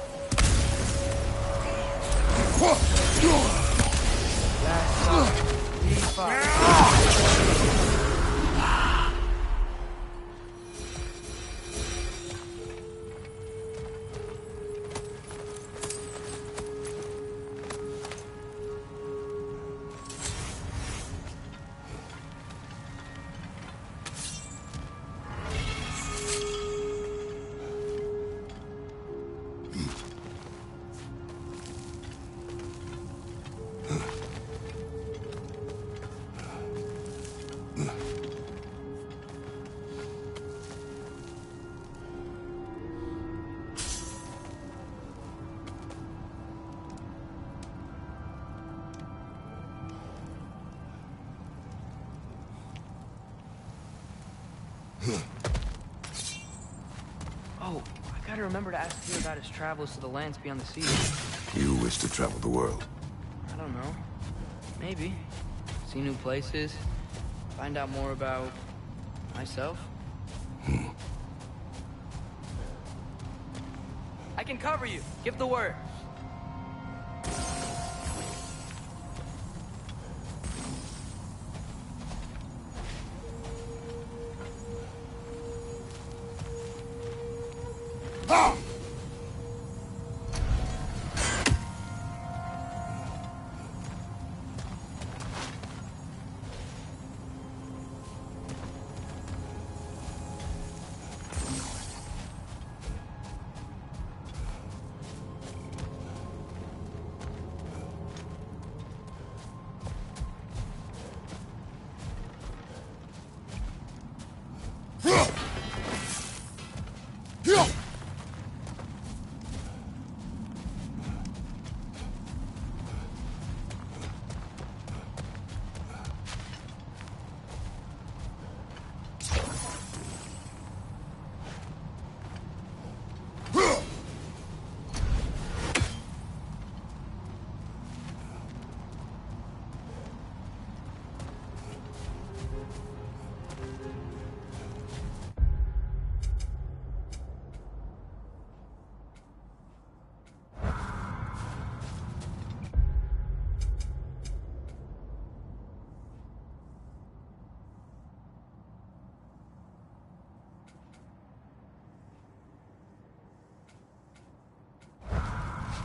Oh, I gotta remember to ask Tyr about his travels to the lands beyond the sea. You wish to travel the world? I don't know. Maybe. See new places. Find out more about myself. I can cover you. Give the word.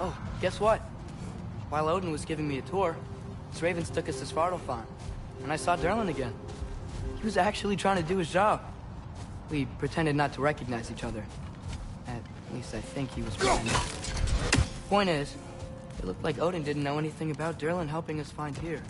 Oh, guess what? While Odin was giving me a tour, his ravens took us to Svartalfheim, and I saw Durlin again. He was actually trying to do his job. We pretended not to recognize each other. At least I think he was pretending. Point is, it looked like Odin didn't know anything about Durlin helping us find Tyr.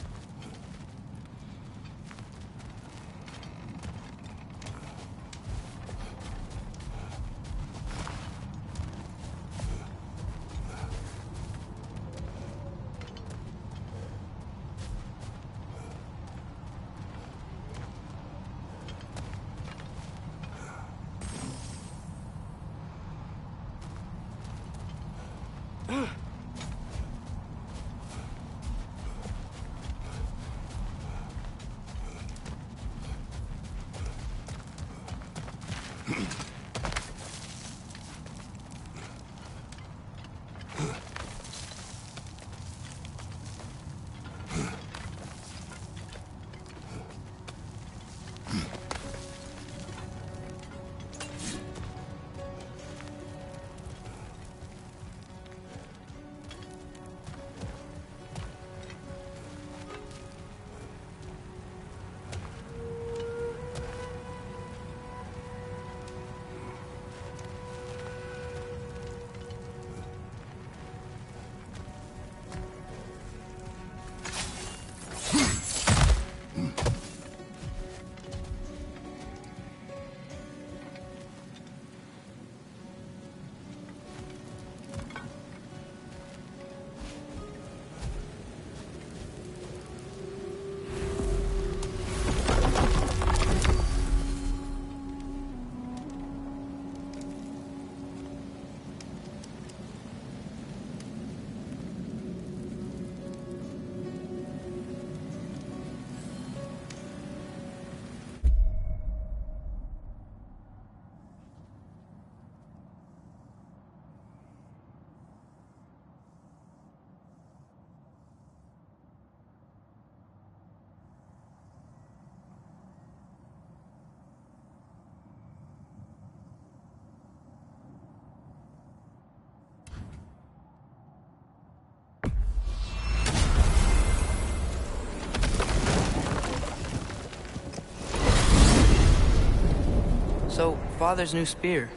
So, Father's new spear,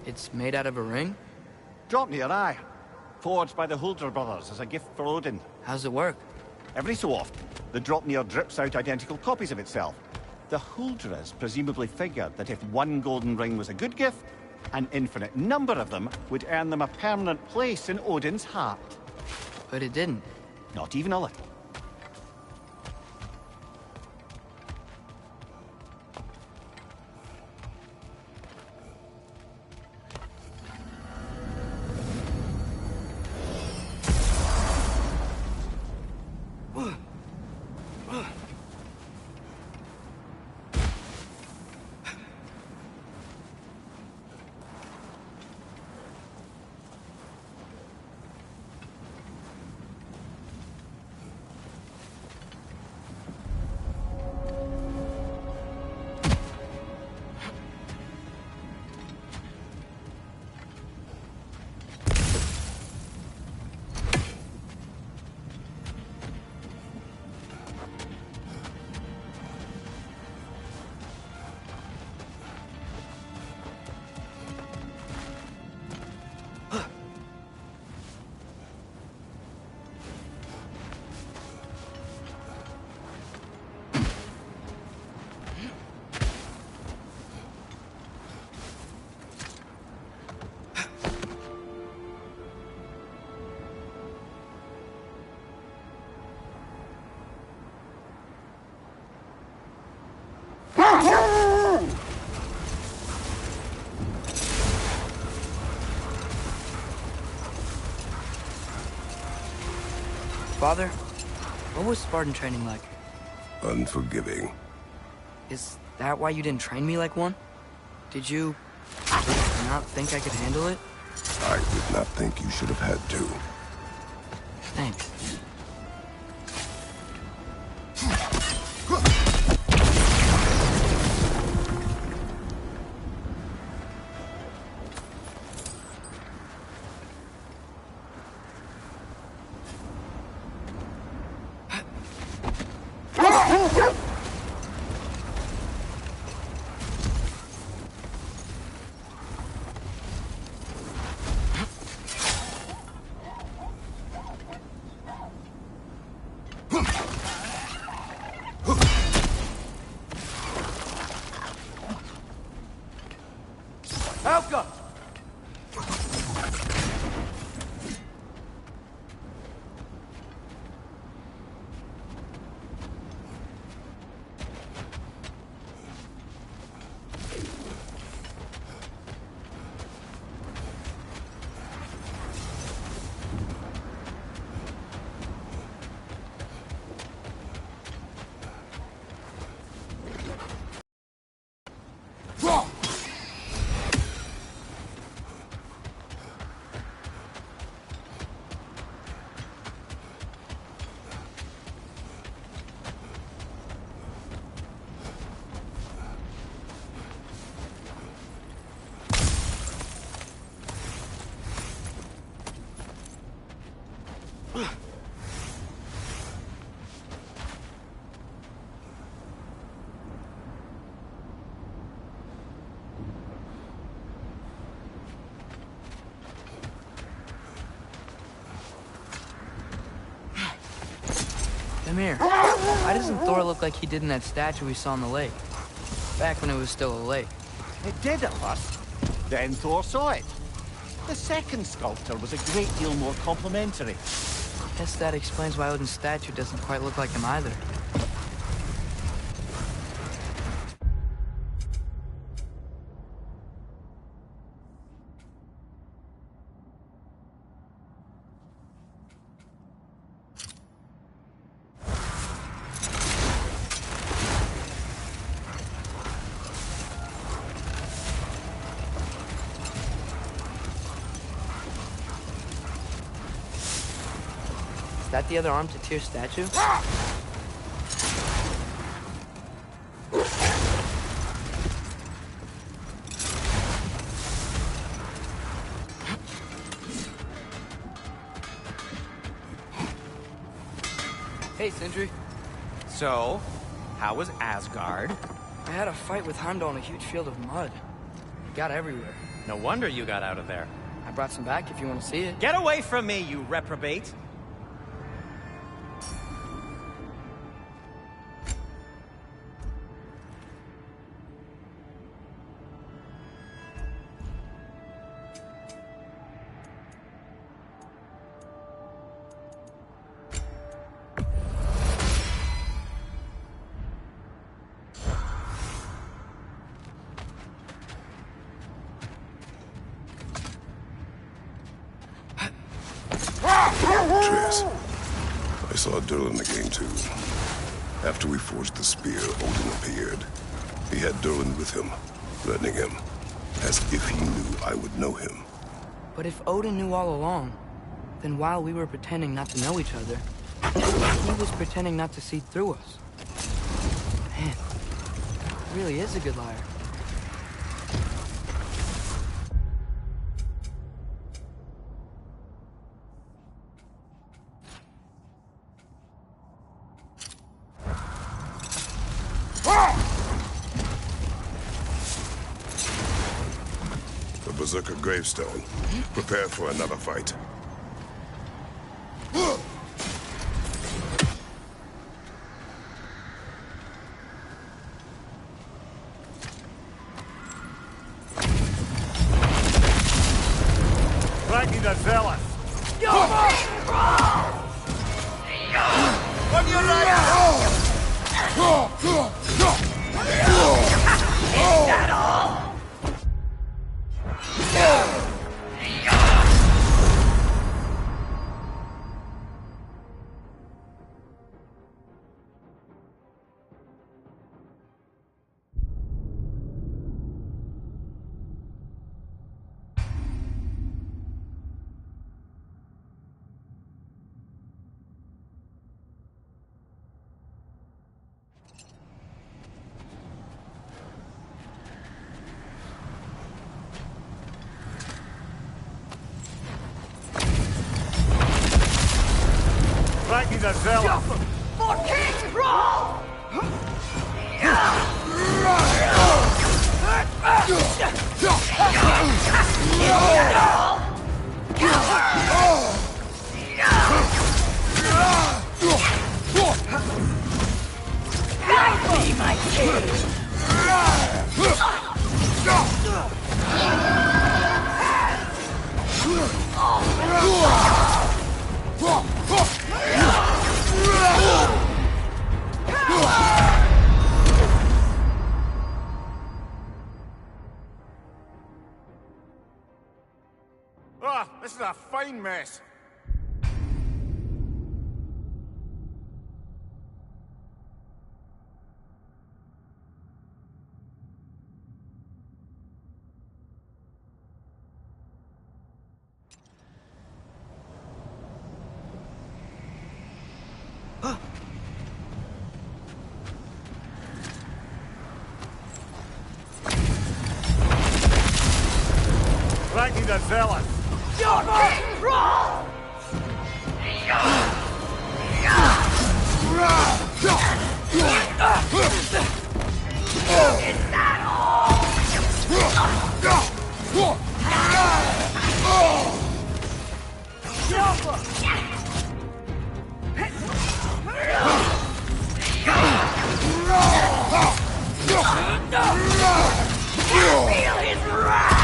it's made out of a ring? Draupnir, aye. Forged by the Huldra brothers as a gift for Odin. How's it work? Every so often, the Draupnir drips out identical copies of itself. The Huldras presumably figured that if one golden ring was a good gift, an infinite number of them would earn them a permanent place in Odin's heart. But it didn't. Not even a little. Father, what was Spartan training like? Unforgiving. Is that why you didn't train me like one? Did you not think I could handle it? I did not think you should have had to. Thanks. Come here. Why doesn't Thor look like he did in that statue we saw in the lake? Back when it was still a lake. It did at first. Then Thor saw it. The second sculptor was a great deal more complimentary. Guess that explains why Odin's statue doesn't quite look like him either. Is that the other arm to Tyr's statue? Hey, Sindri. So, how was Asgard? I had a fight with Heimdall in a huge field of mud. It got everywhere. No wonder you got out of there. I brought some back if you want to see it. Get away from me, you reprobate! Atreus, I saw Durlin again too. After we forged the spear, Odin appeared. He had Durlin with him, threatening him, as if he knew I would know him. But if Odin knew all along, then while we were pretending not to know each other, he was pretending not to see through us. Man, he really is a good liar. The Berserker gravestone. Prepare for another fight. Ragnar the Zealous! Ragnar the Zealous! For King Brawl! Be my king! Ah, this is a fine mess. Ragnar the Zealous! Your King Brawl! Feel his wrath!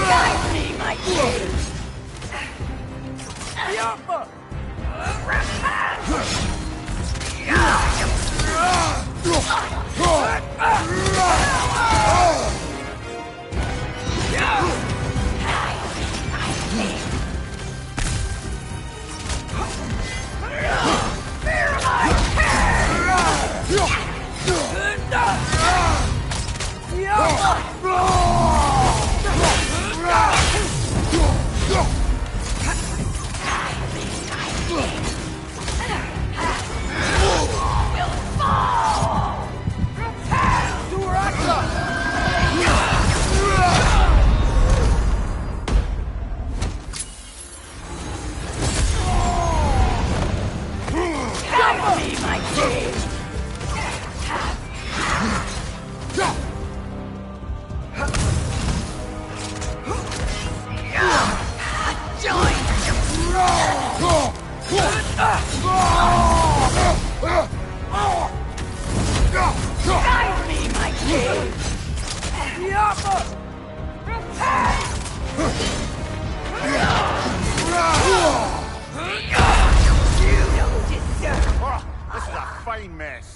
Guide me, my king! Guide me, my king! You don't deserve... Oh, this is a fine mess.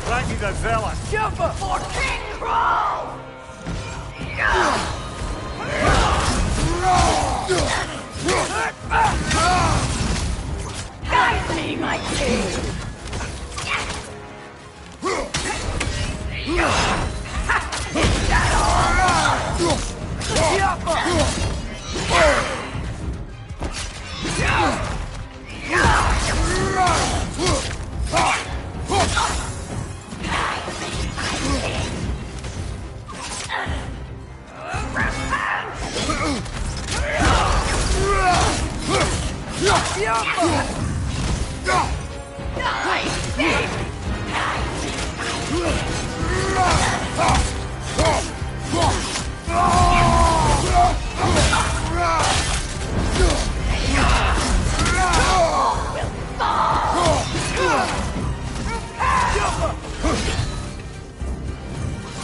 Raggy the Zealous! Jumper for King Crawl! Guide me, my king! Is that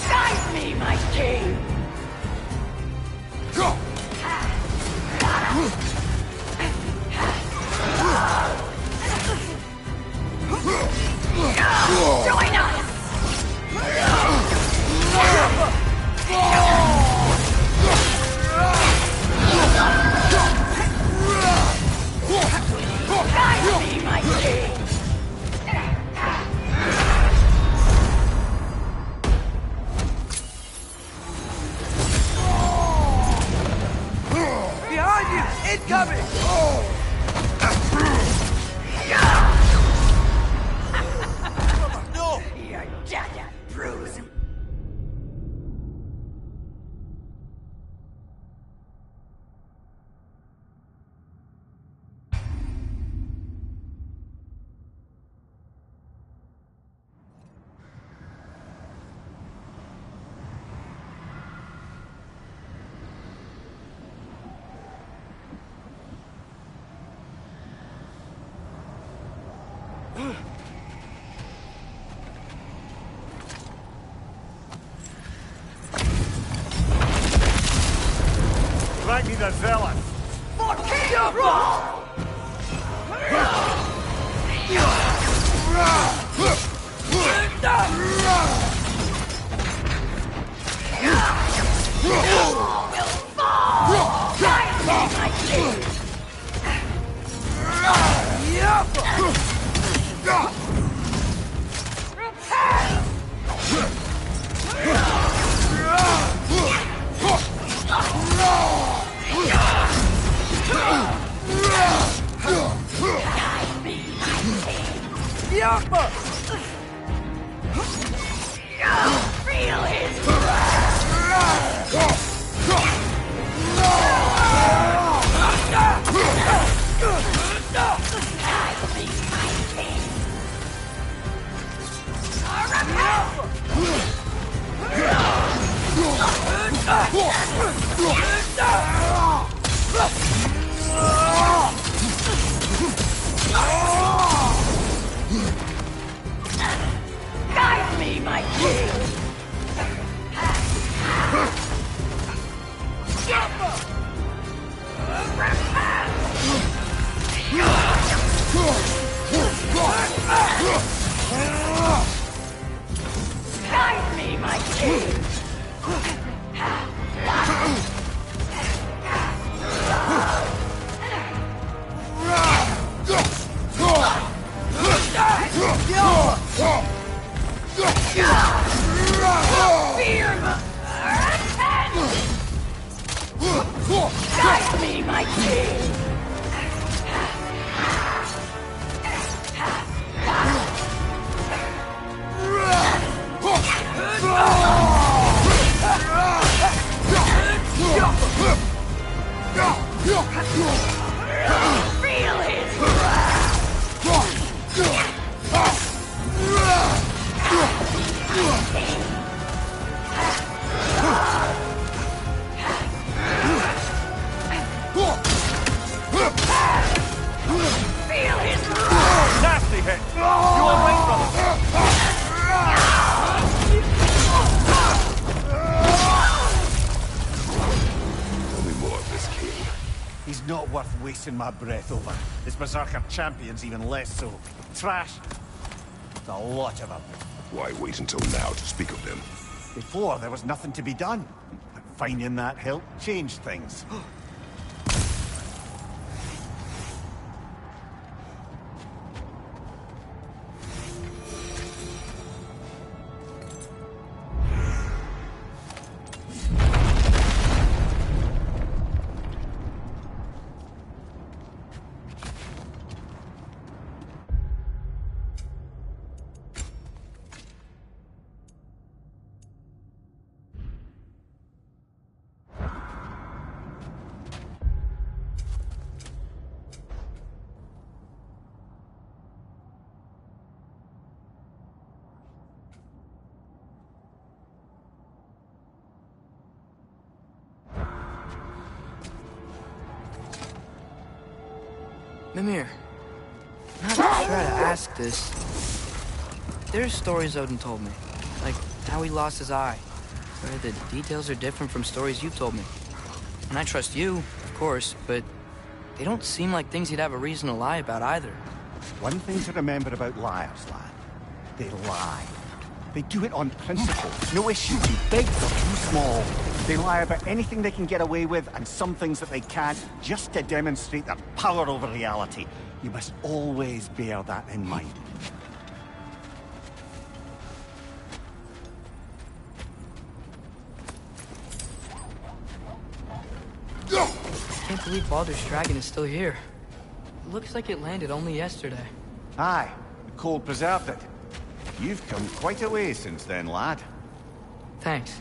Guide me, my king! Join us! Guide me, my king! Behind you! Incoming! No! Your dada bruise. Raggy the Zealous! For King Crawl! Will fall! Guide me, my king! Feel his wrath! Guide me, my king! Guide me, my king! Fear guide me, my king! Feel his Feel his Nasty hit! You alright, brother? Tell me more of this king. He's not worth wasting my breath over. His Berserker champions even less so. Trash. There's a lot of them. Why wait until now to speak of them? Before, there was nothing to be done. But finding that hilt changed things. Mimir, not sure how to ask this. There's stories Odin told me, like how he lost his eye, where the details are different from stories you told me. And I trust you, of course, but they don't seem like things he'd have a reason to lie about either. One thing to remember about liars, lad. They lie. They do it on principle. No issue too big or too small. They lie about anything they can get away with and some things that they can't, just to demonstrate their power over reality. You must always bear that in mind. I can't believe Baldur's dragon is still here. It looks like it landed only yesterday. Aye, the cold preserved it. You've come quite a way since then, lad. Thanks.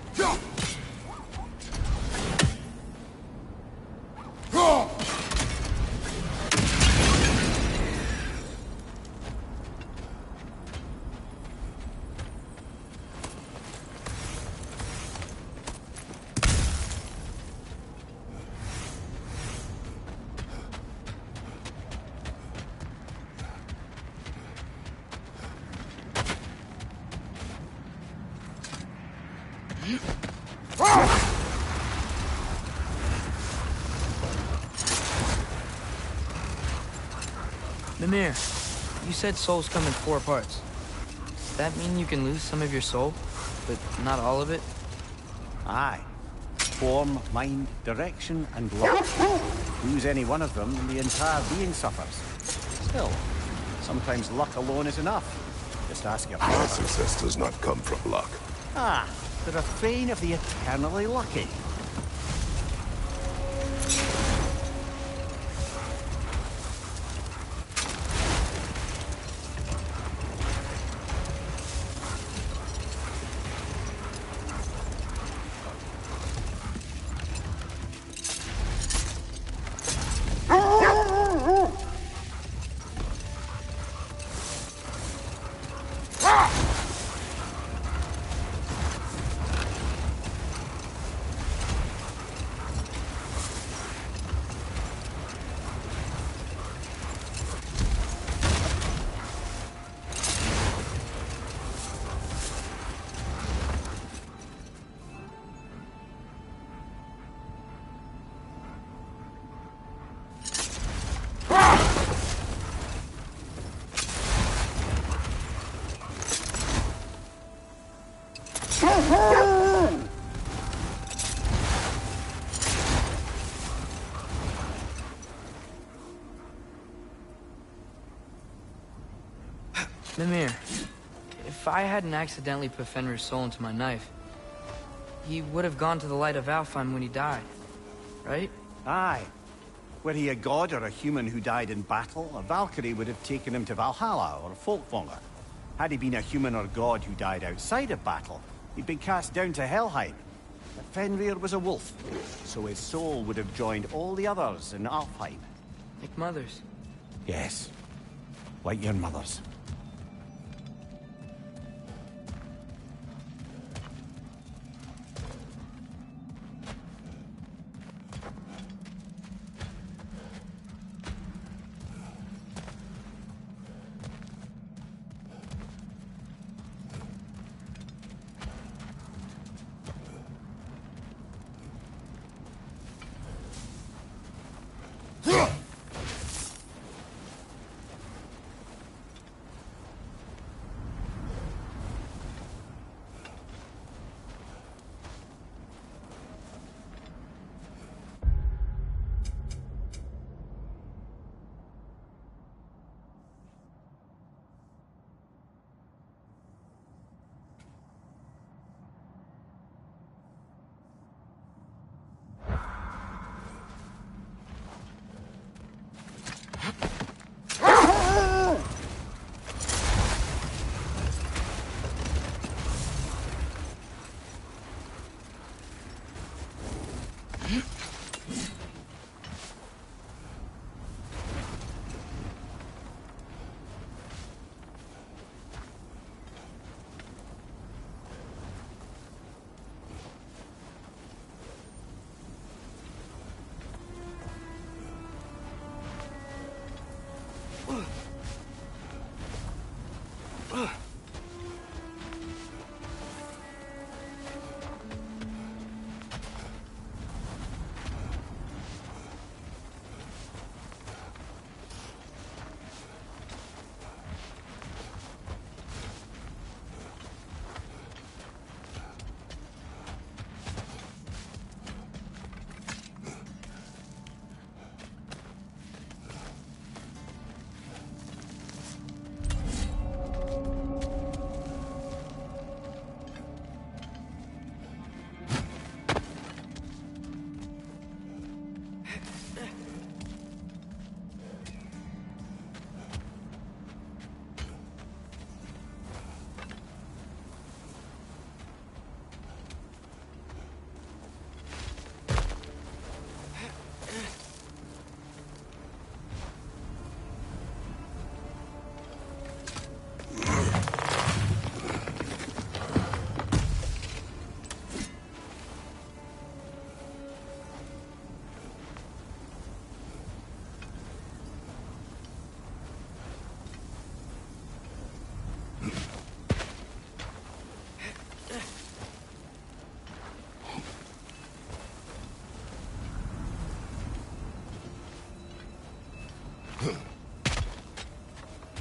Mimir, you said souls come in 4 parts. Does that mean you can lose some of your soul, but not all of it? Aye. Form, mind, direction, and luck. Lose any one of them and the entire being suffers. Still, sometimes luck alone is enough. Just ask your My father. success does not come from luck. Ah, the refrain of the eternally lucky. Mimir, if I hadn't accidentally put Fenrir's soul into my knife, he would have gone to the light of Alfheim when he died, right? Aye. Were he a god or a human who died in battle, a Valkyrie would have taken him to Valhalla or Folkvanger. Had he been a human or god who died outside of battle, he'd been cast down to Helheim. But Fenrir was a wolf, so his soul would have joined all the others in Alfheim. Like mothers. Yes. Like your mother's.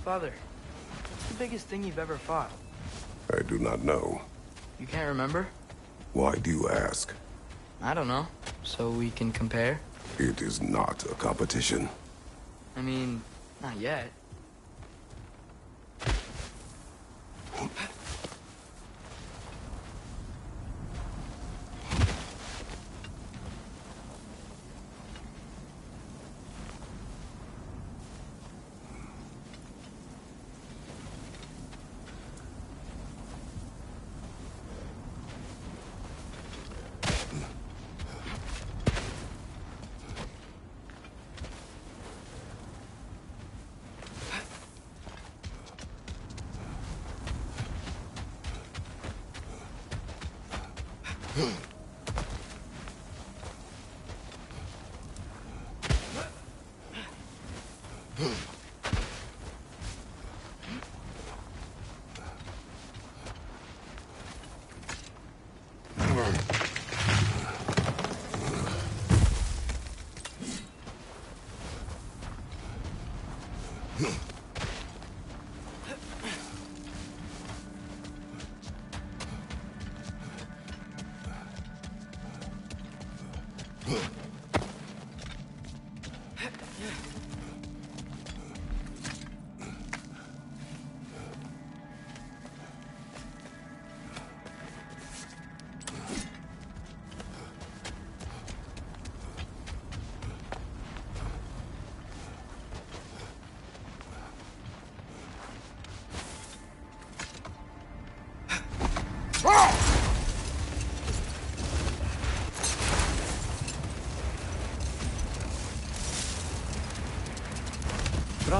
Father, what's the biggest thing you've ever fought? I do not know. You can't remember? Why do you ask? I don't know. So we can compare? It is not a competition. I mean, not yet.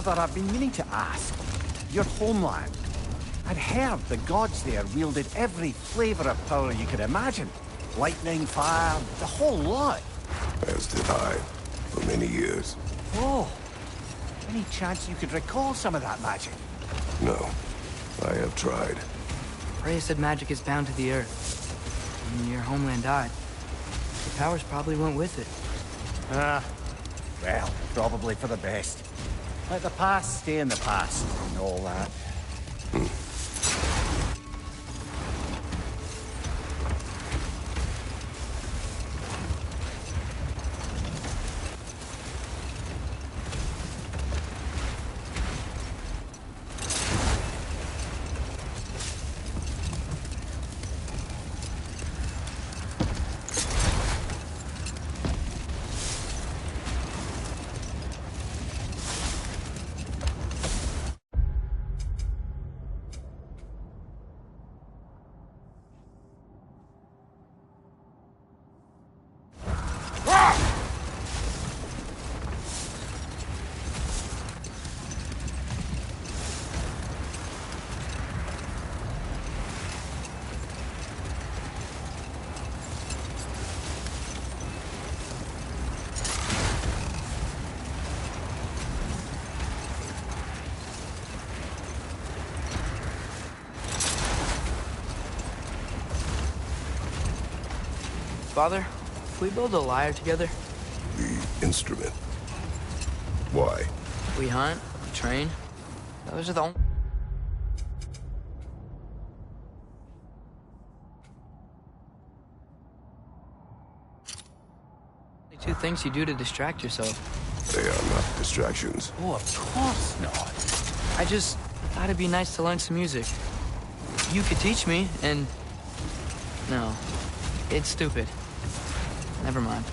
Father, I've been meaning to ask. Your homeland. I'd heard the gods there wielded every flavor of power you could imagine. Lightning, fire, the whole lot. As did I, for many years. Oh, any chance you could recall some of that magic? No, I have tried. Freya said magic is bound to the earth. When your homeland died, the powers probably went with it. Well, probably for the best. Let the past stay in the past, and all that. Father, can we build a lyre together? The instrument. Why? We hunt, we train. Those are the only two things you do to distract yourself. They are not distractions. Oh, of course not. I just thought it'd be nice to learn some music. You could teach me, and... No. It's stupid. Never mind.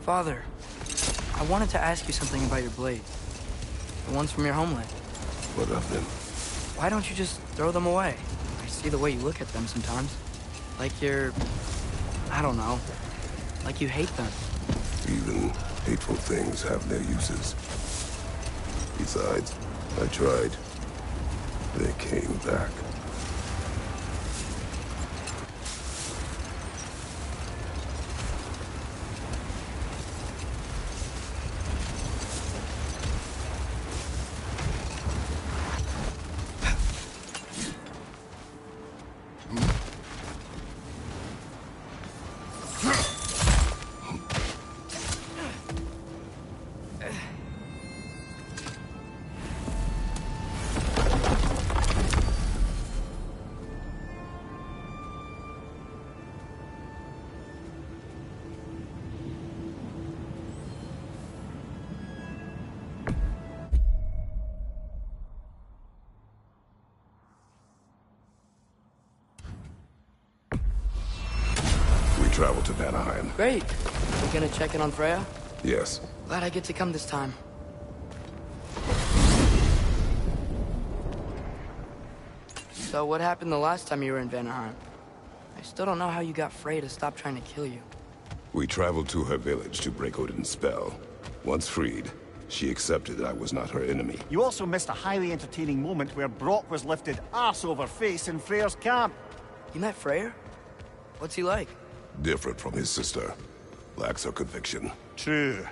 Father, I wanted to ask you something about your blades. The ones from your homeland. What of them? Why don't you just throw them away? I see the way you look at them sometimes. Like you're... I don't know. Like you hate them. Even hateful things have their uses. Besides, I tried. They came back. travel to Vanaheim. Great. You gonna check in on Freya? Yes. Glad I get to come this time. So what happened the last time you were in Vanaheim? I still don't know how you got Freya to stop trying to kill you. We traveled to her village to break Odin's spell. Once freed, she accepted that I was not her enemy. You also missed a highly entertaining moment where Brock was lifted arse over face in Freyr's camp. You met Freyr? What's he like? Different from his sister. Lacks her conviction. True.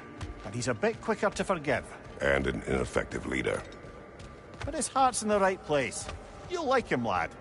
And he's a bit quicker to forgive. And an ineffective leader. But his heart's in the right place. You'll like him, lad.